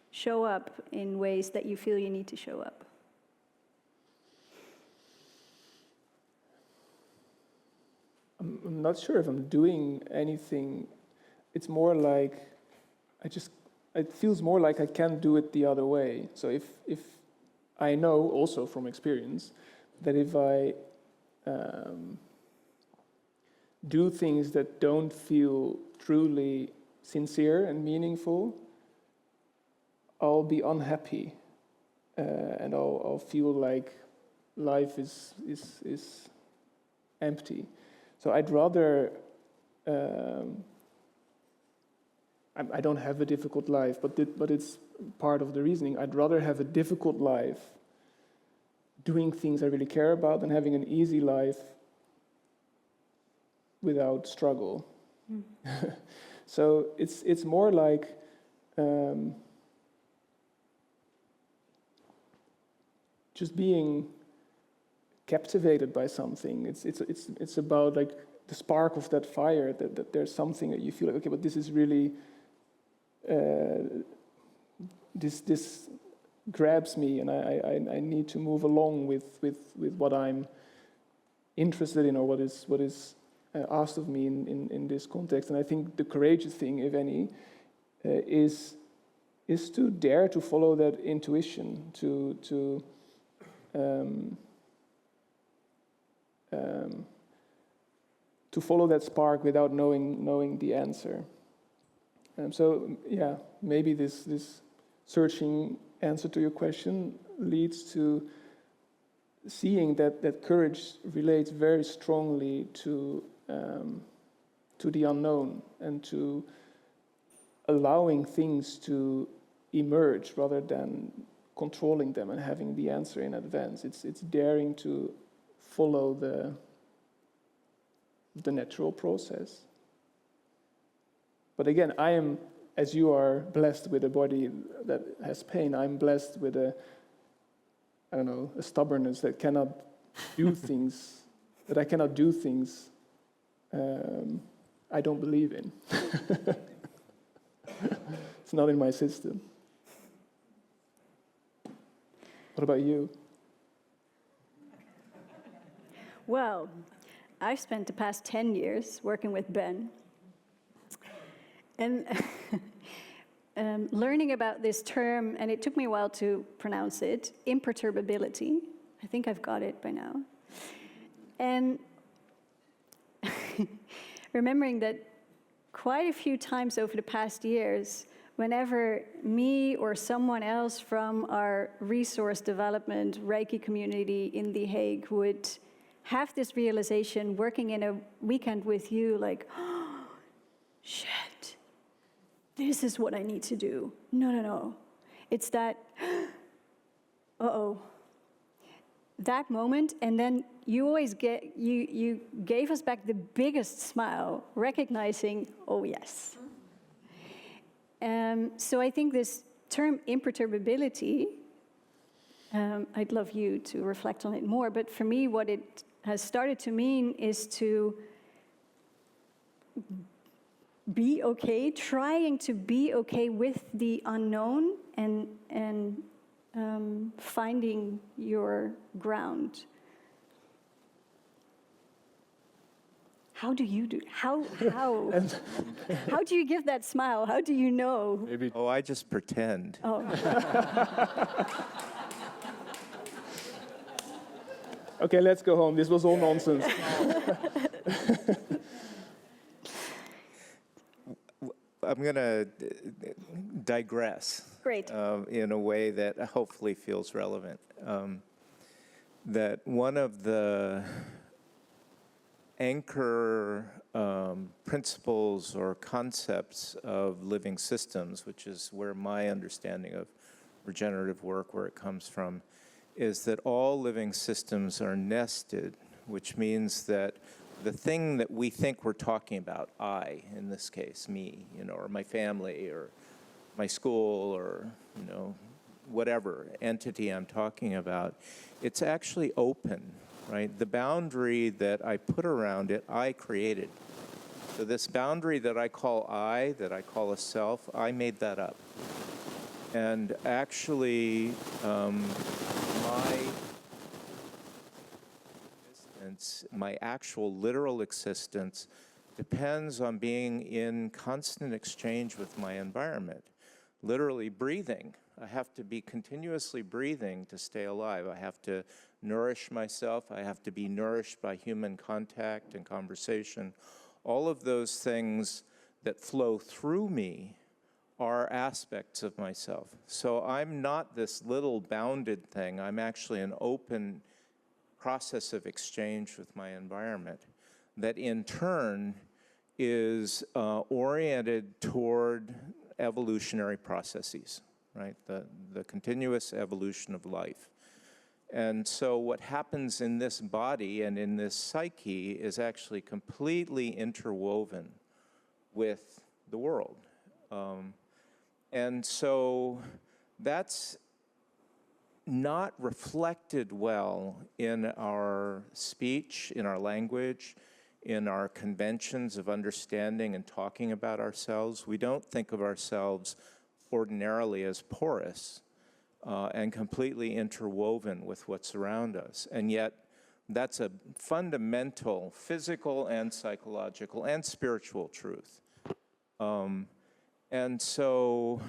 show up in ways that you feel you need to show up? I'm not sure if I'm doing anything. It's more like it feels more like I can't do it the other way. So if I know also from experience that if I do things that don't feel truly sincere and meaningful, I'll be unhappy, and I'll feel like life is empty. So I'd rather. I don't have a difficult life, but it's part of the reasoning. I'd rather have a difficult life doing things I really care about than having an easy life without struggle. So it's more like just being captivated by something. It's about like the spark of that fire, that there's something that you feel like, okay, but this is really this grabs me, and I need to move along with what I'm interested in, or what is asked of me in this context. And I think the courageous thing, if any, is to dare to follow that intuition, to follow that spark without knowing the answer. So yeah, maybe this searching answer to your question leads to seeing that courage relates very strongly to the unknown and to allowing things to emerge rather than controlling them and having the answer in advance. It's daring to follow the natural process. But again, I am, as you are blessed with a body that has pain, I'm blessed with a stubbornness that cannot do things, that I cannot do things I don't believe in. It's not in my system. What about you? Well, I've spent the past 10 years working with Ben. And learning about this term, and it took me a while to pronounce it, imperturbability. I think I've got it by now. And remembering that quite a few times over the past years, whenever me or someone else from our resource development Reiki community in The Hague would have this realization working in a weekend with you, like, oh, shit, this is what I need to do. No. It's that, uh-oh, that moment, and then you always you gave us back the biggest smile, recognizing, oh yes. So I think this term imperturbability, I'd love you to reflect on it more, but for me what it has started to mean is to be okay, trying to be okay with the unknown and finding your ground. How do you do? How do you give that smile? How do you know? Maybe. Oh, I just pretend. Oh. Okay, let's go home. This was all nonsense. I'm going to digress. Great. In a way that hopefully feels relevant. That one of the anchor principles or concepts of living systems, which is where my understanding of regenerative work, where it comes from, is that all living systems are nested, which means that the thing that we think we're talking about, I, in this case, me, or my family, or my school, or, whatever entity I'm talking about, it's actually open, right? The boundary that I put around it, I created. So this boundary that I call I, that I call a self, I made that up. And actually, my actual literal existence depends on being in constant exchange with my environment. Literally breathing. I have to be continuously breathing to stay alive. I have to nourish myself. I have to be nourished by human contact and conversation. All of those things that flow through me are aspects of myself. So I'm not this little bounded thing. I'm actually an open process of exchange with my environment that in turn is oriented toward evolutionary processes, right? The continuous evolution of life. And so what happens in this body and in this psyche is actually completely interwoven with the world. And so that's not reflected well in our speech, in our language, in our conventions of understanding and talking about ourselves. We don't think of ourselves ordinarily as porous and completely interwoven with what's around us. And yet, that's a fundamental physical and psychological and spiritual truth. And so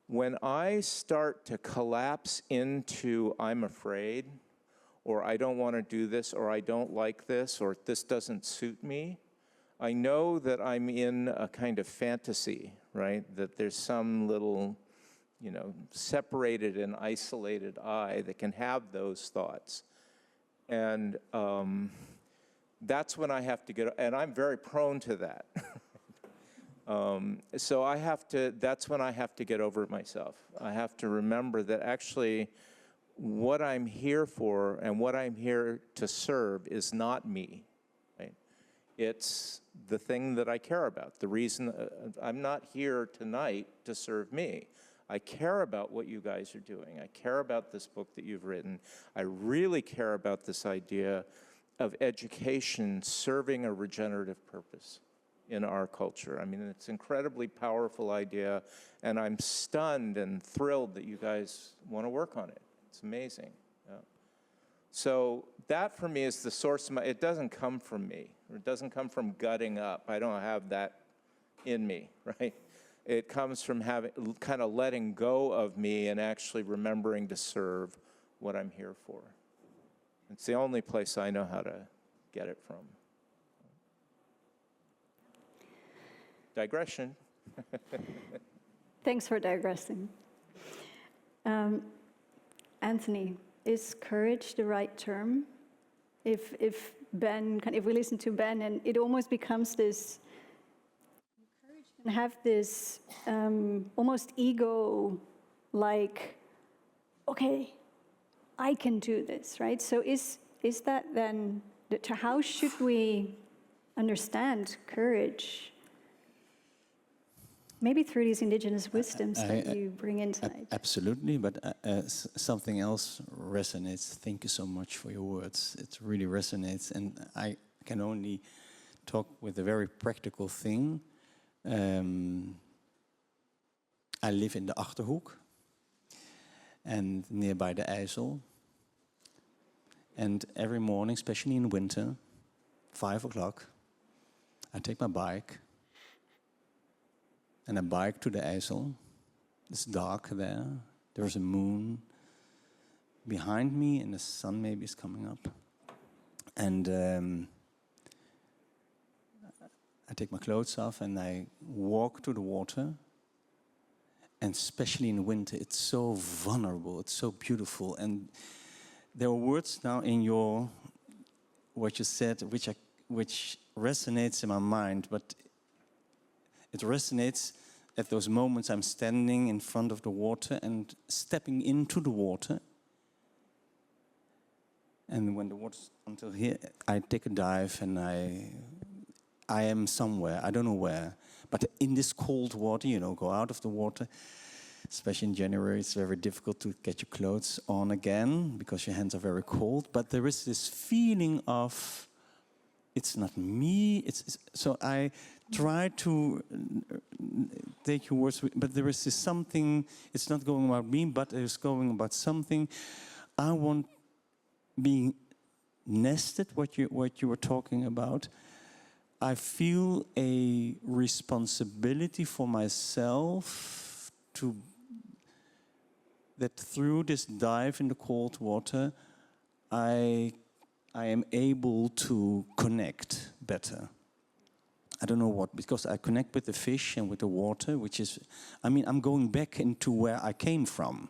when I start to collapse into I'm afraid, or I don't want to do this, or I don't like this, or this doesn't suit me, I know that I'm in a kind of fantasy, right? That there's some little separated and isolated I that can have those thoughts. And that's when I have to get, and I'm very prone to that. So that's when I have to get over it myself. I have to remember that actually what I'm here for and what I'm here to serve is not me, right? It's the thing that I care about. The reason I'm not here tonight to serve me. I care about what you guys are doing. I care about this book that you've written. I really care about this idea of education serving a regenerative purpose in our culture. I mean, it's an incredibly powerful idea, and I'm stunned and thrilled that you guys want to work on it. It's amazing. Yeah. So that for me is the source of my, it doesn't come from me, or it doesn't come from gutting up. I don't have that in me, right? It comes from having, kind of letting go of me and actually remembering to serve what I'm here for. It's the only place I know how to get it from. Digression. Thanks for digressing. Anthony, is courage the right term? If we listen to Ben, and it almost becomes this, and have this almost ego, like, okay, I can do this, right? So is that then, how should we understand courage? Maybe through these indigenous wisdoms that you bring in tonight. Absolutely, but something else resonates. Thank you so much for your words. It really resonates, and I can only talk with a very practical thing. I live in the Achterhoek, and nearby the IJssel. And every morning, especially in winter, 5 o'clock, I take my bike, and I bike to the IJssel. It's dark there. There's a moon behind me, and the sun maybe is coming up. And I take my clothes off, and I walk to the water. And especially in winter, it's so vulnerable. It's so beautiful. And there are words now in what you said, which resonates in my mind, but it resonates at those moments I'm standing in front of the water and stepping into the water. And when the water's until here, I take a dive and I am somewhere, I don't know where. But in this cold water, go out of the water, especially in January, it's very difficult to get your clothes on again because your hands are very cold. But there is this feeling of, it's not me. So I try to take your words, but there is this something, it's not going about me, but it's going about something. I want being nested, what you were talking about. I feel a responsibility for myself that through this dive in the cold water, I am able to connect better. I don't know what, because I connect with the fish and with the water, which is, I'm going back into where I came from.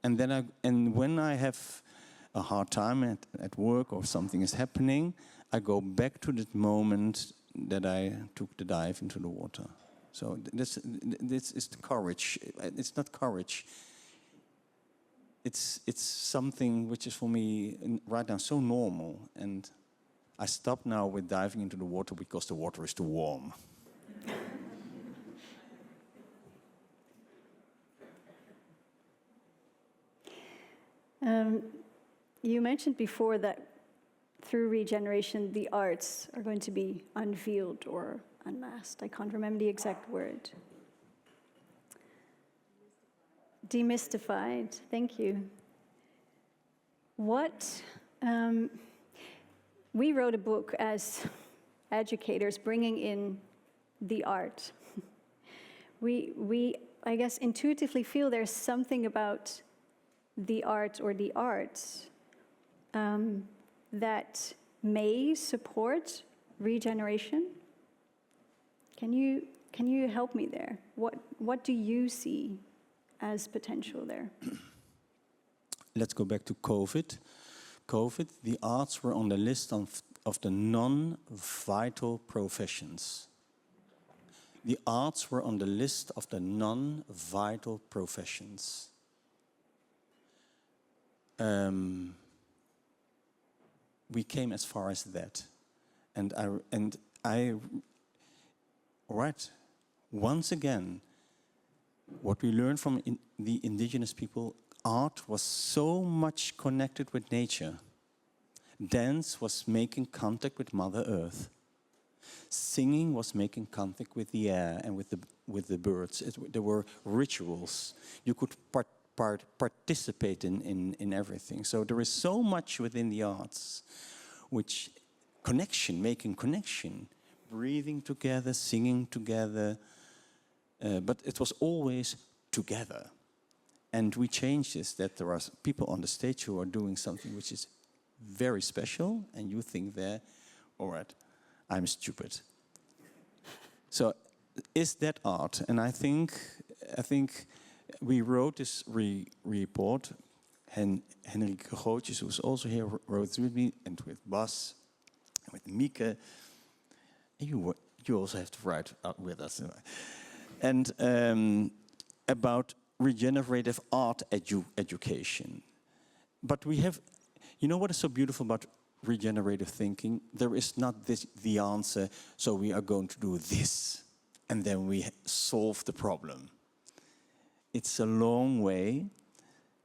And then when I have a hard time at work or something is happening, I go back to that moment that I took the dive into the water. So this is the courage. It's not courage. It's something which is for me right now so normal, and I stop now with diving into the water because the water is too warm. You mentioned before that through regeneration, the arts are going to be unveiled or unmasked. I can't remember the exact word. Demystified. Thank you. We wrote a book as educators, bringing in the art. We, I guess, intuitively feel there's something about the art or the arts that may support regeneration. Can you Can you help me there? What do you see as potential there? Let's go back to COVID. The arts were on the list of the non-vital professions. The arts were on the list of the non-vital professions. We came as far as that. And I right, once again, what we learned from the indigenous people, art was so much connected with nature. Dance was making contact with Mother Earth. Singing was making contact with the air and with the birds. There were rituals. You could participate in everything. So there is so much within the arts, which making connection, breathing together, singing together, but it was always together. And we changed this, that there are people on the stage who are doing something which is very special, and you think there, all right, I'm stupid. So is that art? And I think we wrote this report. Henrik Gootjes, who's also here, wrote with me, and with Bas, and with Mieke. You also have to write out with us. And about regenerative art education. But we have, you know what is so beautiful about regenerative thinking? There is not the answer, so we are going to do this, and then we solve the problem. It's a long way,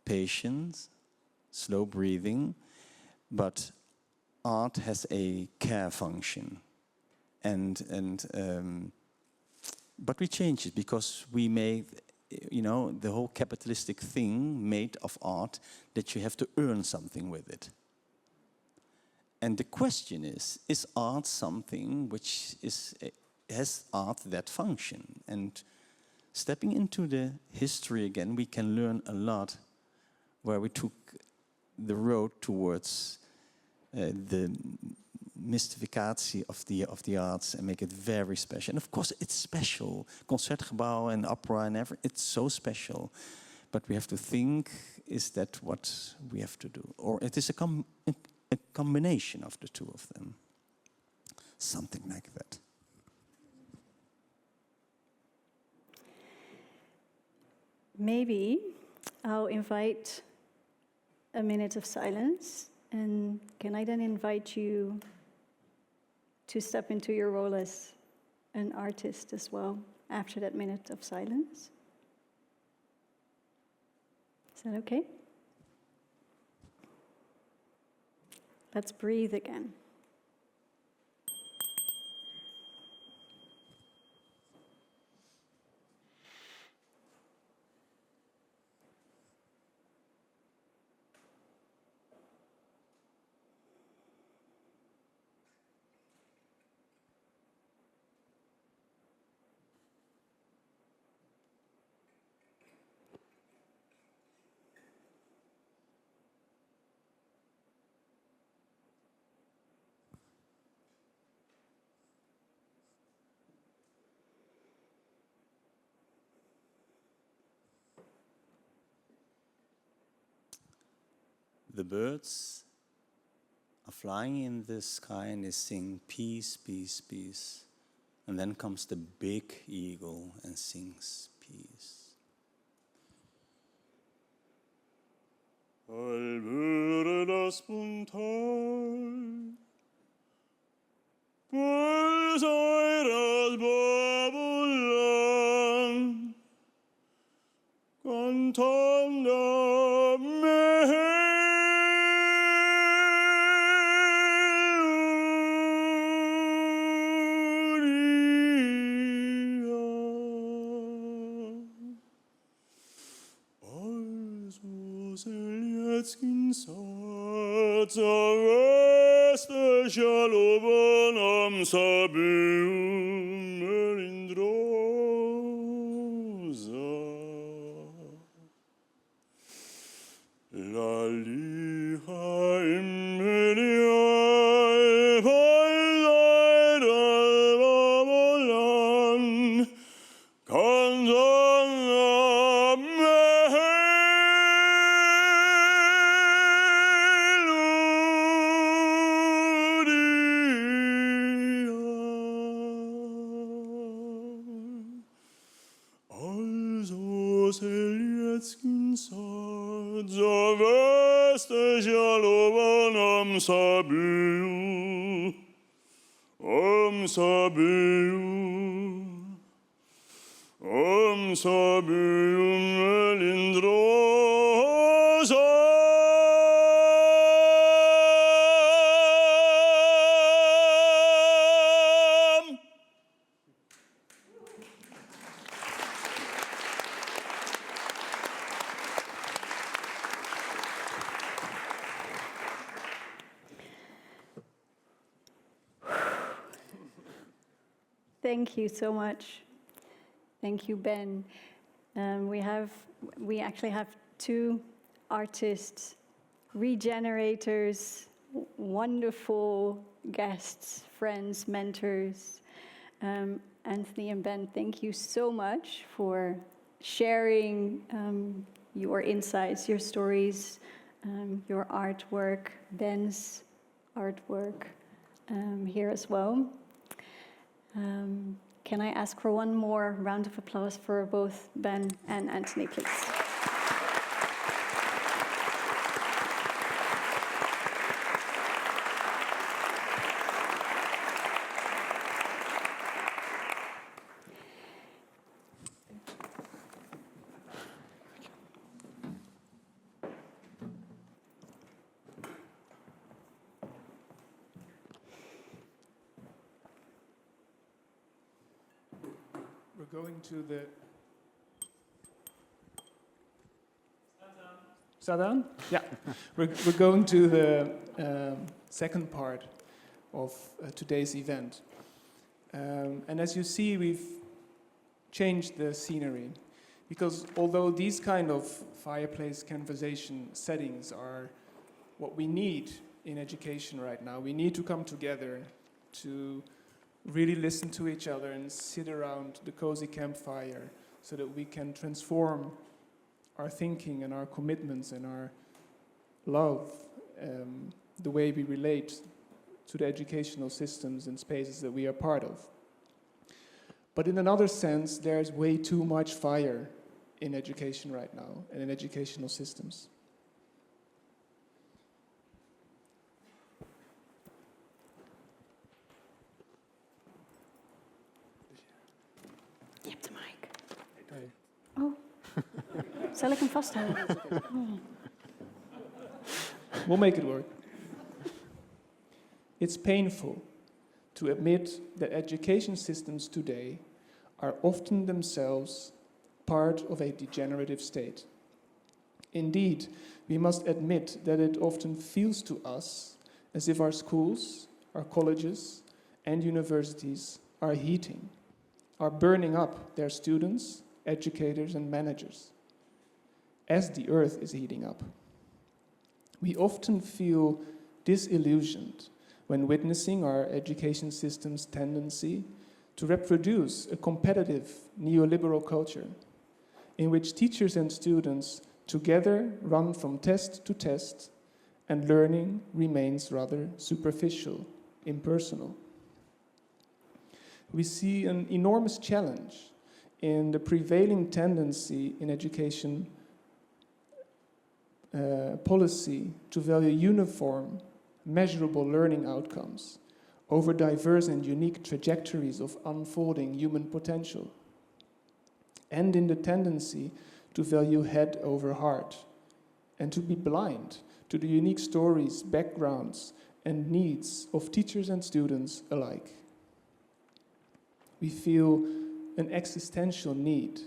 patience, slow breathing, but art has a care function. But we change it because we made, the whole capitalistic thing made of art that you have to earn something with it. And the question is art something which has art that function? And stepping into the history again, we can learn a lot where we took the road towards the mystificatie of the arts and make it very special. And of course, it's special. Concertgebouw and opera and everything, it's so special. But we have to think, is that what we have to do? Or it is a combination of the two of them. Something like that. Maybe I'll invite a minute of silence. And can I then invite you to step into your role as an artist as well after that minute of silence? Is that okay? Let's breathe again. The birds are flying in the sky and they sing peace, peace, peace. And then comes the big eagle and sings peace. Albere spuntai, pulsairas babulan, cantanda me. Shalom sabium melindrosa, la liha immediai, pallaid al babolan, Sod zaveste jalovan sabiu, sabiu melindrosa. Thank you so much. Thank you, Ben. We actually have two artists, regenerators, wonderful guests, friends, mentors. Anthony and Ben, thank you so much for sharing your insights, your stories, your artwork, Ben's artwork here as well. Can I ask for one more round of applause for both Ben and Anthony, please? We're going to the... Sadan? Yeah. We're going to the second part of today's event. And as you see, we've changed the scenery. Because although these kind of fireplace conversation settings are what we need in education right now, we need to come together to really listen to each other and sit around the cozy campfire so that we can transform our thinking and our commitments and our love, the way we relate to the educational systems and spaces that we are part of. But in another sense, there's way too much fire in education right now and in educational systems. Je hebt de mic. Oh. Zal ik hem vasthouden? Oh. We'll make it work. It's painful to admit that education systems today are often themselves part of a degenerative state. Indeed, we must admit that it often feels to us as if our schools, our colleges, and universities are heating, are burning up their students, educators, and managers, as the earth is heating up. We often feel disillusioned when witnessing our education system's tendency to reproduce a competitive neoliberal culture in which teachers and students together run from test to test and learning remains rather superficial, impersonal. We see an enormous challenge in the prevailing tendency in education policy to value uniform, measurable learning outcomes over diverse and unique trajectories of unfolding human potential, and in the tendency to value head over heart, and to be blind to the unique stories, backgrounds, and needs of teachers and students alike. We feel an existential need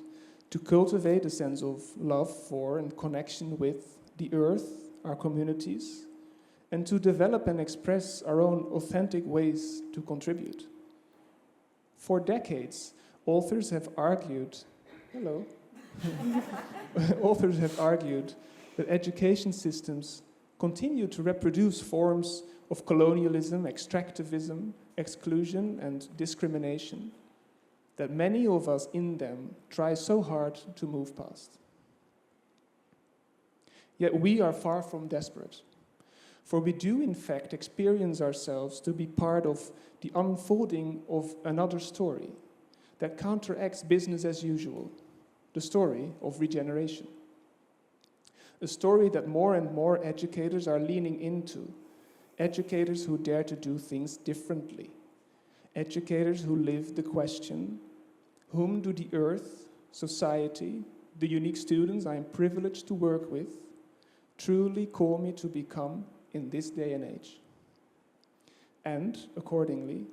to cultivate a sense of love for and connection with the earth, our communities, and to develop and express our own authentic ways to contribute. For decades, authors have argued, authors have argued that education systems continue to reproduce forms of colonialism, extractivism, exclusion, and discrimination that many of us in them try so hard to move past. Yet we are far from desperate, for we do in fact experience ourselves to be part of the unfolding of another story that counteracts business as usual, the story of regeneration. A story that more and more educators are leaning into. Educators who dare to do things differently. Educators who live the question, whom do the earth, society, the unique students I am privileged to work with, truly call me to become in this day and age? And, accordingly,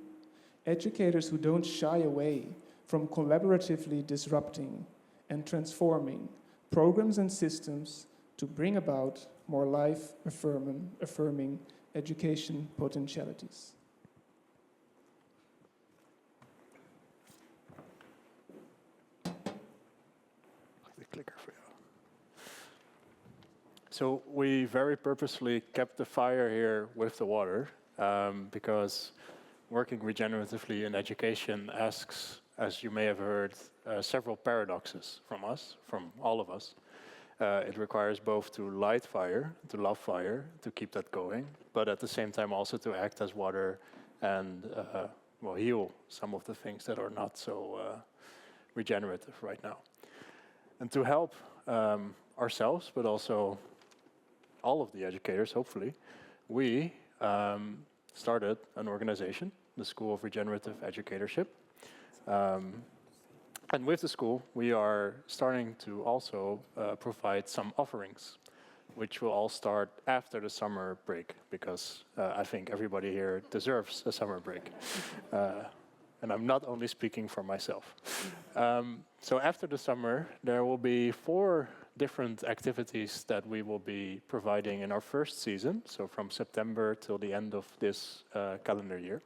educators who don't shy away from collaboratively disrupting and transforming programs and systems to bring about more life-affirming education potentialities. The clicker for you. So we very purposely kept the fire here with the water because working regeneratively in education asks, as you may have heard, several paradoxes from us, from all of us. It requires both to light fire, to love fire, to keep that going, but at the same time also to act as water and heal some of the things that are not so regenerative right now. And to help ourselves, but also all of the educators, hopefully, we started an organization, the School of Regenerative Educatorship. And with the school, we are starting to also provide some offerings, which will all start after the summer break, because I think everybody here deserves a summer break. And I'm not only speaking for myself. So after the summer, there will be 4 different activities that we will be providing in our first season, so from September till the end of this calendar year,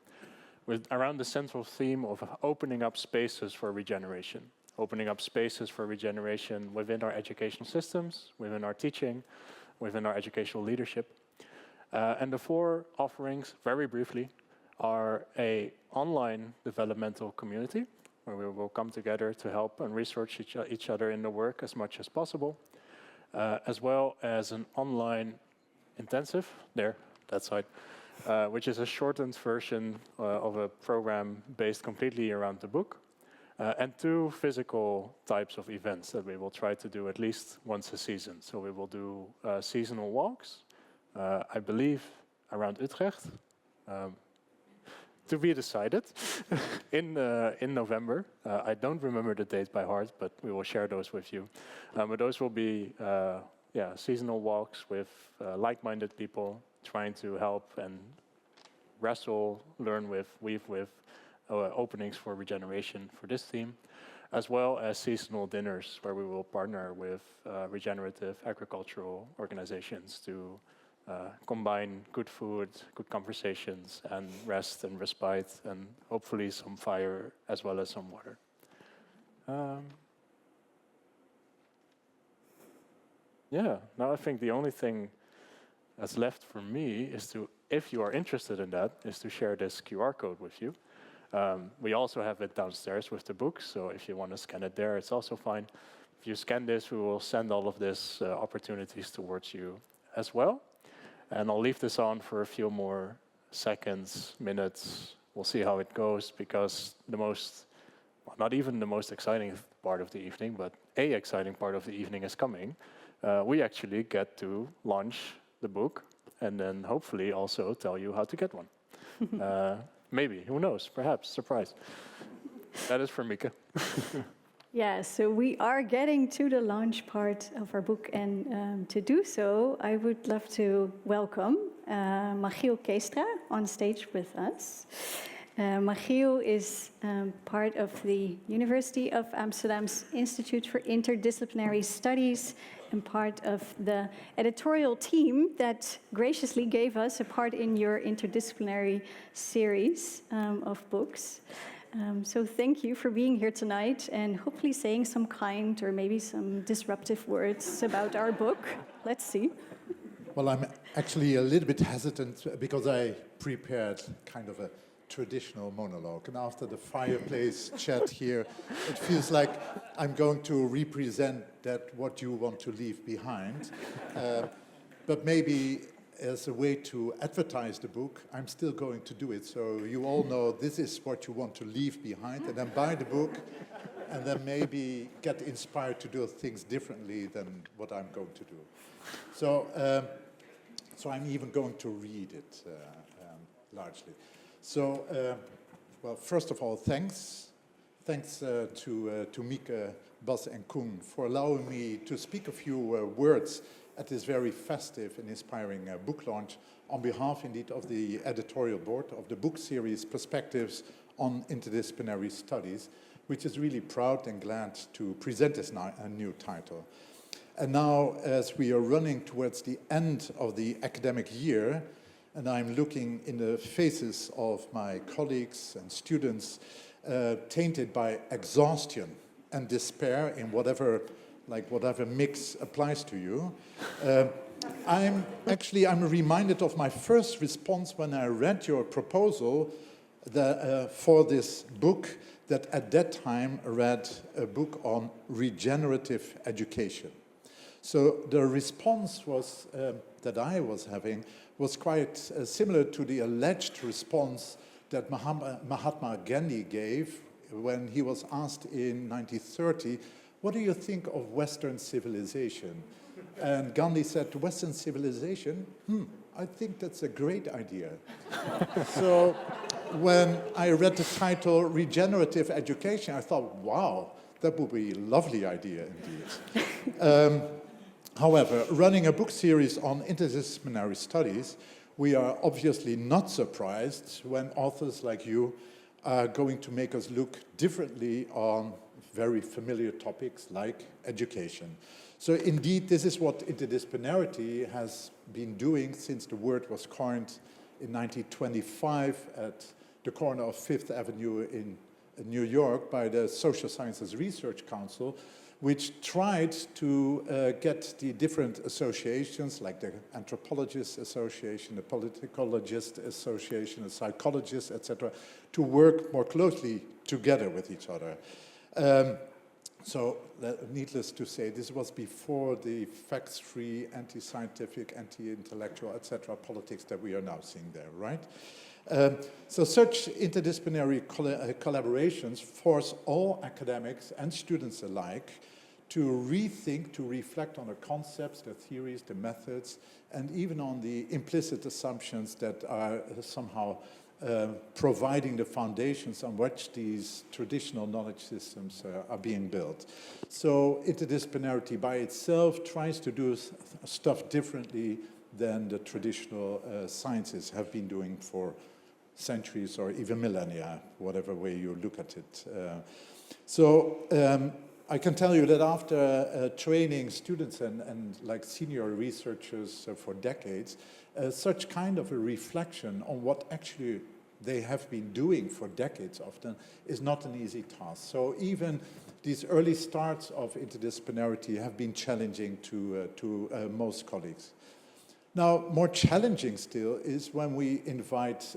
with around the central theme of opening up spaces for regeneration. Opening up spaces for regeneration within our educational systems, within our teaching, within our educational leadership. And the 4 offerings, very briefly, are an online developmental community, where we will come together to help and research each other in the work as much as possible, as well as an online intensive, that side, which is a shortened version of a program based completely around the book, and 2 physical types of events that we will try to do at least once a season. So we will do seasonal walks, I believe around Utrecht, to be decided, in November. I don't remember the date by heart, but we will share those with you. But those will be seasonal walks with like-minded people, trying to help and wrestle, learn with, weave with openings for regeneration for this theme, as well as seasonal dinners where we will partner with regenerative agricultural organizations to combine good food, good conversations, and rest and respite, and hopefully some fire as well as some water. Now I think the only thing that's left for me is to, if you are interested in that, is to share this QR code with you. We also have it downstairs with the books, so if you want to scan it there, it's also fine. If you scan this, we will send all of this opportunities towards you as well. And I'll leave this on for a few more seconds, minutes. We'll see how it goes, because not even the most exciting part of the evening, but an exciting part of the evening is coming. We actually get to launch the book, and then hopefully also tell you how to get one. Maybe, who knows, perhaps, surprise. That is for Mieke. Yeah, so we are getting to the launch part of our book, and to do so, I would love to welcome Michiel Keestra on stage with us. Michiel is part of the University of Amsterdam's Institute for Interdisciplinary Studies and part of the editorial team that graciously gave us a part in your interdisciplinary series of books. So thank you for being here tonight and hopefully saying some kind or maybe some disruptive words about our book. Let's see. Well, I'm actually a little bit hesitant because I prepared kind of a traditional monologue. And after the fireplace chat here, it feels like I'm going to represent that what you want to leave behind. But maybe as a way to advertise the book, I'm still going to do it. So you all know this is what you want to leave behind, and then buy the book and then maybe get inspired to do things differently than what I'm going to do. So, so I'm even going to read it largely. So, well, first of all, thanks. Thanks to Mieke, Bas, and Koen for allowing me to speak a few words at this very festive and inspiring book launch on behalf, indeed, of the editorial board of the book series Perspectives on Interdisciplinary Studies, which is really proud and glad to present this new title. And now, as we are running towards the end of the academic year, and I'm looking in the faces of my colleagues and students tainted by exhaustion and despair in whatever mix applies to you, I'm reminded of my first response when I read your proposal for this book, that at that time read a book on regenerative education. So the response was that I was having was quite similar to the alleged response that Mahatma Gandhi gave when he was asked in 1930, "What do you think of Western civilization?" And Gandhi said, "Western civilization? I think that's a great idea." So when I read the title Regenerative Education, I thought, wow, that would be a lovely idea indeed. However, running a book series on interdisciplinary studies, we are obviously not surprised when authors like you are going to make us look differently on very familiar topics like education. So indeed, this is what interdisciplinarity has been doing since the word was coined in 1925 at the corner of Fifth Avenue in New York by the Social Sciences Research Council, which tried to get the different associations, like the Anthropologists Association, the Politicologist Association, the Psychologists, etc., to work more closely together with each other. So, needless to say, this was before the facts-free, anti-scientific, anti-intellectual, etc. politics that we are now seeing there, right? So such interdisciplinary collaborations force all academics and students alike to rethink, to reflect on the concepts, the theories, the methods, and even on the implicit assumptions that are somehow providing the foundations on which these traditional knowledge systems are being built. So interdisciplinarity by itself tries to do stuff differently than the traditional sciences have been doing for centuries or even millennia, whatever way you look at it. I can tell you that after training students and like senior researchers for decades, such kind of a reflection on what actually they have been doing for decades often is not an easy task. So even these early starts of interdisciplinarity have been challenging to most colleagues. Now, more challenging still is when we invite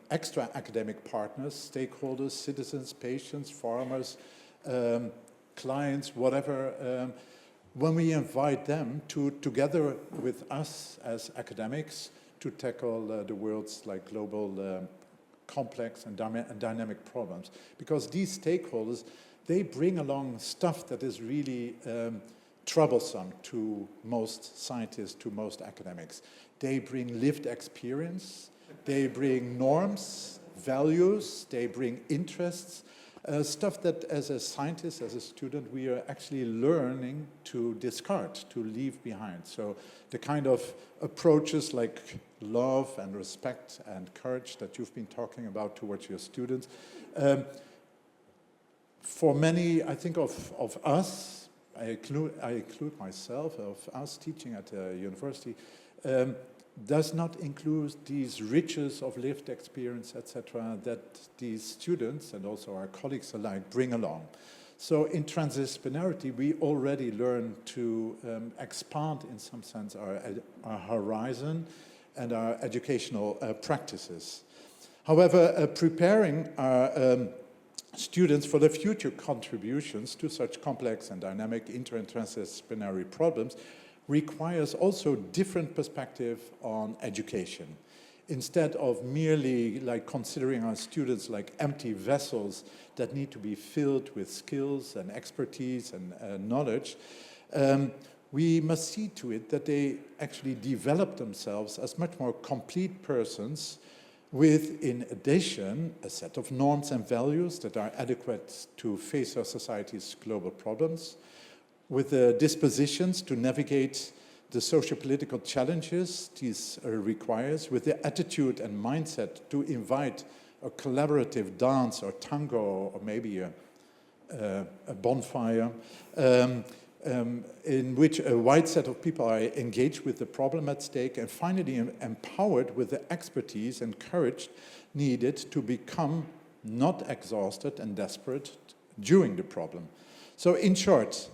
extra academic partners, stakeholders, citizens, patients, farmers, clients, whatever, when we invite them to, together with us as academics, to tackle the world's like global complex and dynamic problems. Because these stakeholders, they bring along stuff that is really troublesome to most scientists, to most academics. They bring lived experience, they bring norms, values, they bring interests, stuff that as a scientist, as a student, we are actually learning to discard, to leave behind. So the kind of approaches like love and respect and courage that you've been talking about towards your students, for many, I think of us, I include myself, of us teaching at a university, does not include these riches of lived experience, etc., that these students and also our colleagues alike bring along. So in transdisciplinarity, we already learn to expand, in some sense, our horizon and our educational practices. However, preparing our students for the future contributions to such complex and dynamic inter- and transdisciplinary problems requires also different perspective on education. instead of merely like considering our students like empty vessels that need to be filled with skills and expertise and knowledge, we must see to it that they actually develop themselves as much more complete persons with, in addition, a set of norms and values that are adequate to face our society's global problems, with the dispositions to navigate the socio-political challenges this requires, with the attitude and mindset to invite a collaborative dance or tango or maybe a bonfire, in which a wide set of people are engaged with the problem at stake, and finally empowered with the expertise and courage needed to become not exhausted and desperate during the problem. So in short,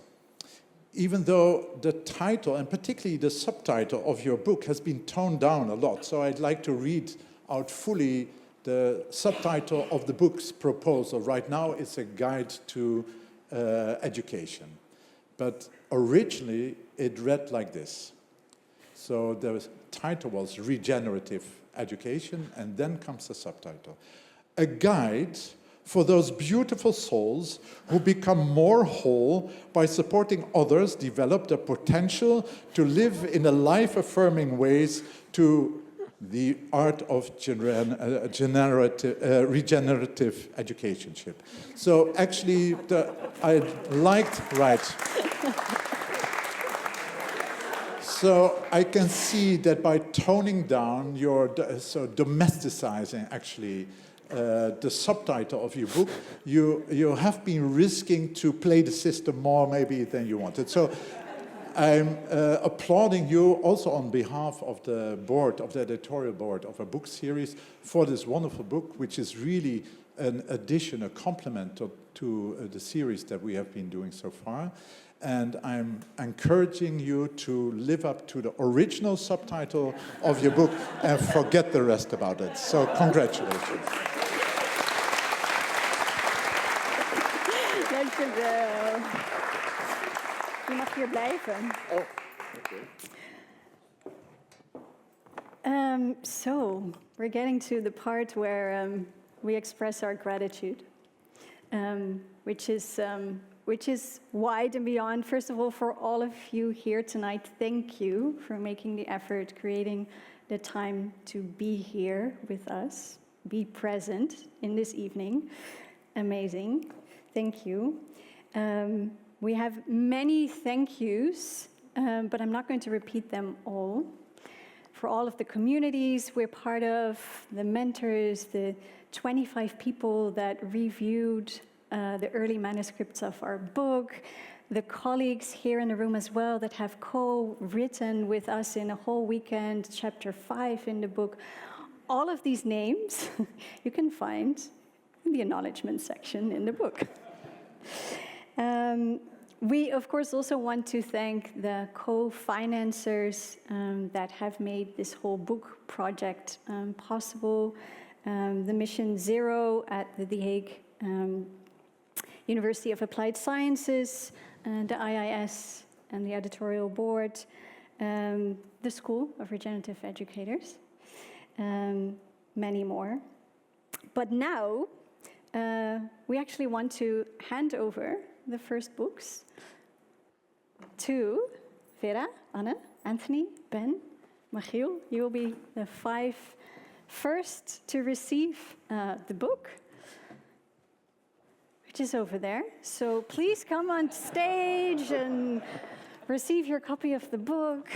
even though the title, and particularly the subtitle of your book, has been toned down a lot, so I'd like to read out fully the subtitle of the book's proposal. Right now, it's a guide to education. But originally, it read like this. So the title was Regenerative Education, and then comes the subtitle. A guide for those beautiful souls who become more whole by supporting others develop the potential to live in a life-affirming ways to the art of regenerative educatorship. So actually, I liked, right. So I can see that by toning down so domesticizing actually the subtitle of your book, you have been risking to play the system more maybe than you wanted. So I'm applauding you also on behalf of the board, of the editorial board of a book series for this wonderful book, which is really an addition, a complement to the series that we have been doing so far. And I'm encouraging you to live up to the original subtitle of your book and forget the rest about it. So congratulations. Dankjewel. Je mag hier blijven. Oh, okay. So, we're getting to the part where we express our gratitude, which is wide and beyond. First of all, for all of you here tonight, thank you for making the effort, creating the time to be here with us, be present in this evening. Amazing. Thank you. We have many thank yous, but I'm not going to repeat them all. For all of the communities we're part of, the mentors, the 25 people that reviewed the early manuscripts of our book, the colleagues here in the room as well that have co-written with us in a whole weekend, chapter 5 in the book. All of these names you can find in the acknowledgement section in the book. We, of course, also want to thank the co-financers that have made this whole book project possible. The Mission Zero at The Hague University of Applied Sciences, the IIS and the editorial board, the School of Regenerative Educators, many more. But now, we actually want to hand over the first books to Vera, Anne, Anthony, Ben, Michiel. You will be the 5 first to receive the book, which is over there. So please come on stage and receive your copy of the book.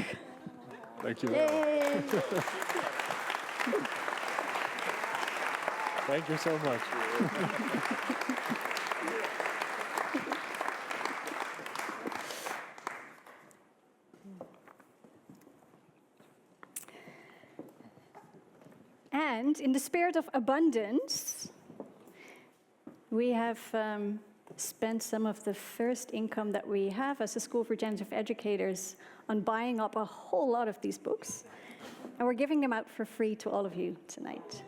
Thank you. Yay. Thank you so much. And in the spirit of abundance, we have spent some of the first income that we have as a School of Regenerative Educators on buying up a whole lot of these books. And we're giving them out for free to all of you tonight.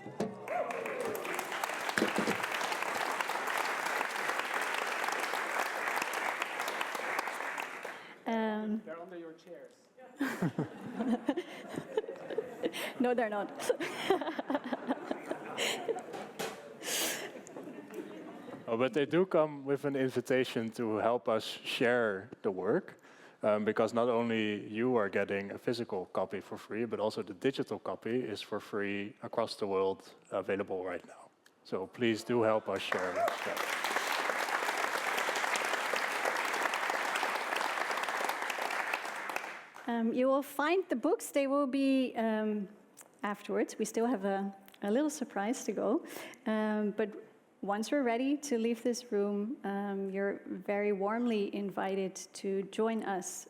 They're under your chairs. No, they're not. Oh, but they do come with an invitation to help us share the work, because not only you are getting a physical copy for free, but also the digital copy is for free across the world, available right now. So please do help us share that. You will find the books. They will be afterwards. We still have a little surprise to go. But once we're ready to leave this room, you're very warmly invited to join us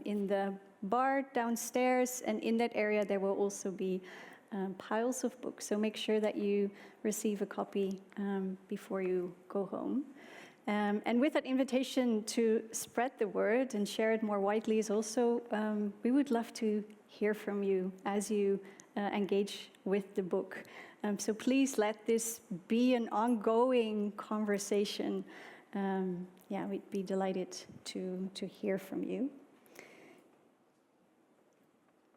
in the bar downstairs. And in that area, there will also be piles of books. So make sure that you receive a copy before you go home. And with that invitation to spread the word and share it more widely is also, we would love to hear from you as you engage with the book. So please let this be an ongoing conversation. Yeah, we'd be delighted to hear from you.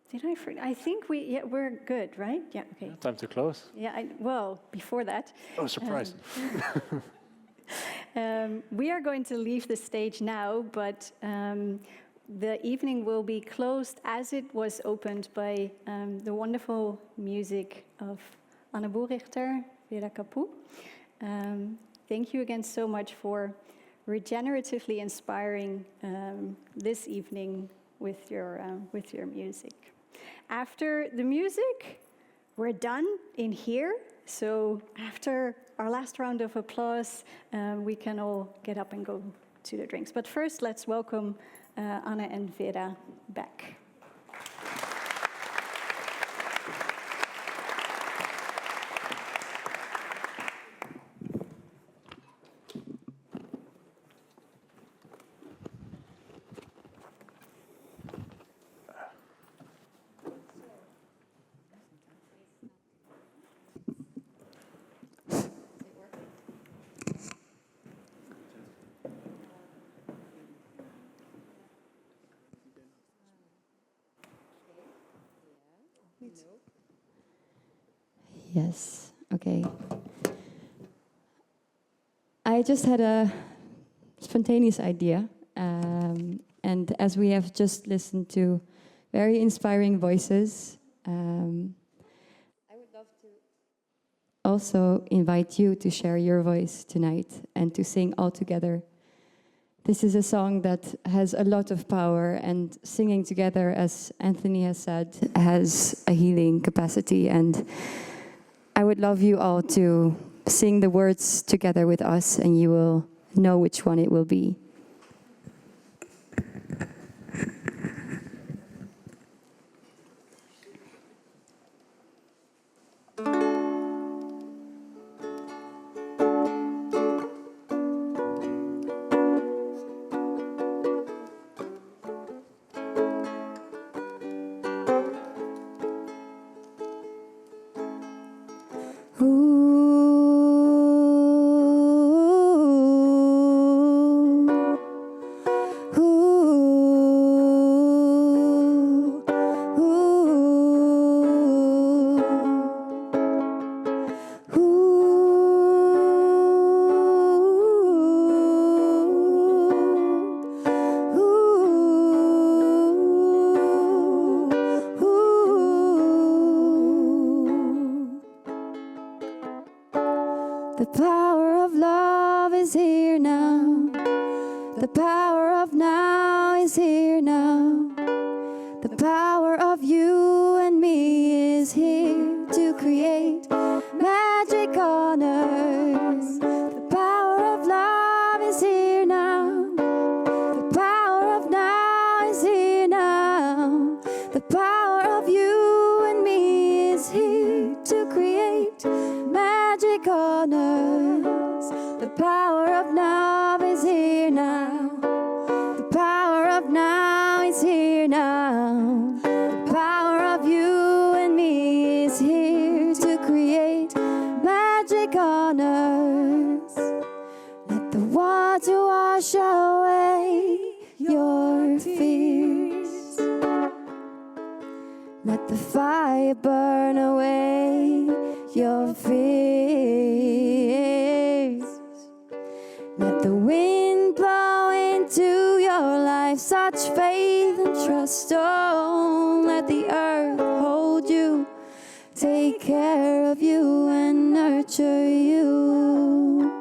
Did I forget? I think we're good, right? Yeah, okay. Time to close. Yeah, well, before that. Oh, surprise. We are going to leave the stage now, but the evening will be closed as it was opened by the wonderful music of Anne Boerichter, Vera Kapoor. Thank you again so much for regeneratively inspiring this evening with your music. After the music, we're done in here. So after our last round of applause, we can all get up and go to the drinks. But first, let's welcome Anne and Vera back. Yes, okay. I just had a spontaneous idea, and as we have just listened to very inspiring voices, I would love to also invite you to share your voice tonight and to sing all together. This is a song that has a lot of power, and singing together, as Anthony has said, has a healing capacity. And I would love you all to sing the words together with us, and you will know which one it will be. The power of love is here now. The power of now is here now. The power of you and me is here to create magic on earth. The power of love is here now. The power of now is here now. The power of you and me is here to create magic on earth. The power of love is here now. The power of now is here now. The power of you and me is here to create magic on earth. Let the water wash away your fears. Let the fire burn away your fears. Let the wind blow into your life such faith and trust. Oh, let the earth hold you, take care of you and nurture you.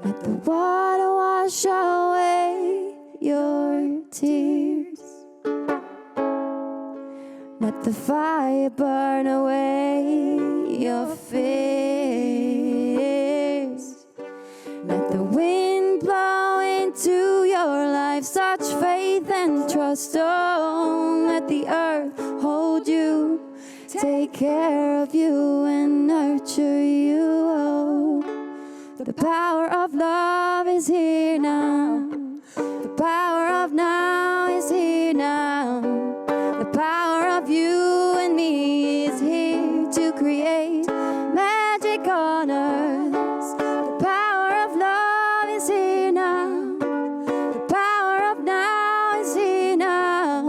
Let the water wash away your tears. Let the fire burn away your fears. Let the wind blow into your life such faith and trust. Oh, let the earth hold you, take care of you and nurture you. Oh, the power of love is here now. The power of now is here now. The power of you and me is here to create magic on earth. The power of love is here now. The power of now is here now.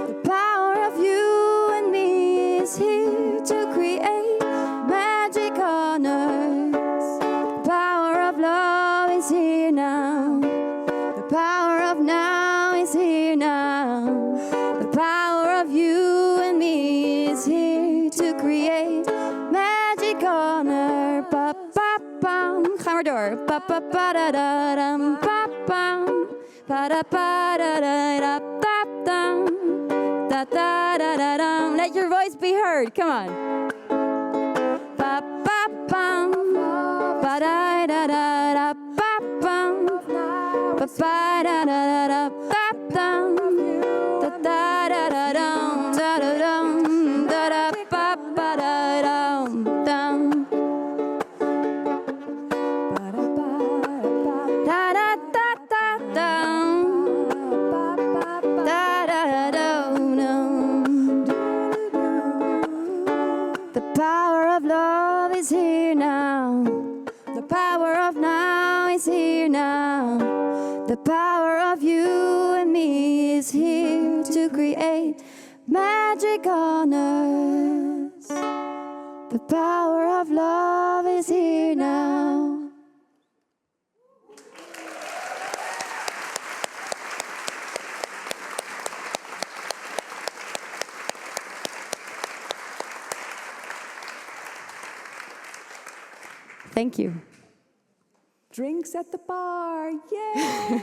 The power of you and me is here to create magic on earth. The power of love is here now. The power of now is here now. The power of you and me is here to create magic on earth. Pa pa pam, gaan we door. Pa pa pa da da dam, pa pam, pa da pa da da da da dam, da da da da dam. Let your voice be heard. Come on. Pa pa pam, pa da da da da, pa pam, pa pa da da da da da dam. Da da da da dum, da da dum, da da pa pa da dum dum. Da da da da dum, da da da dum dum. The power of love is here now. The power of now is here now. The power of you and me is here to create magic on earth. The power of love is here now. Thank you. Drinks at the bar, yay!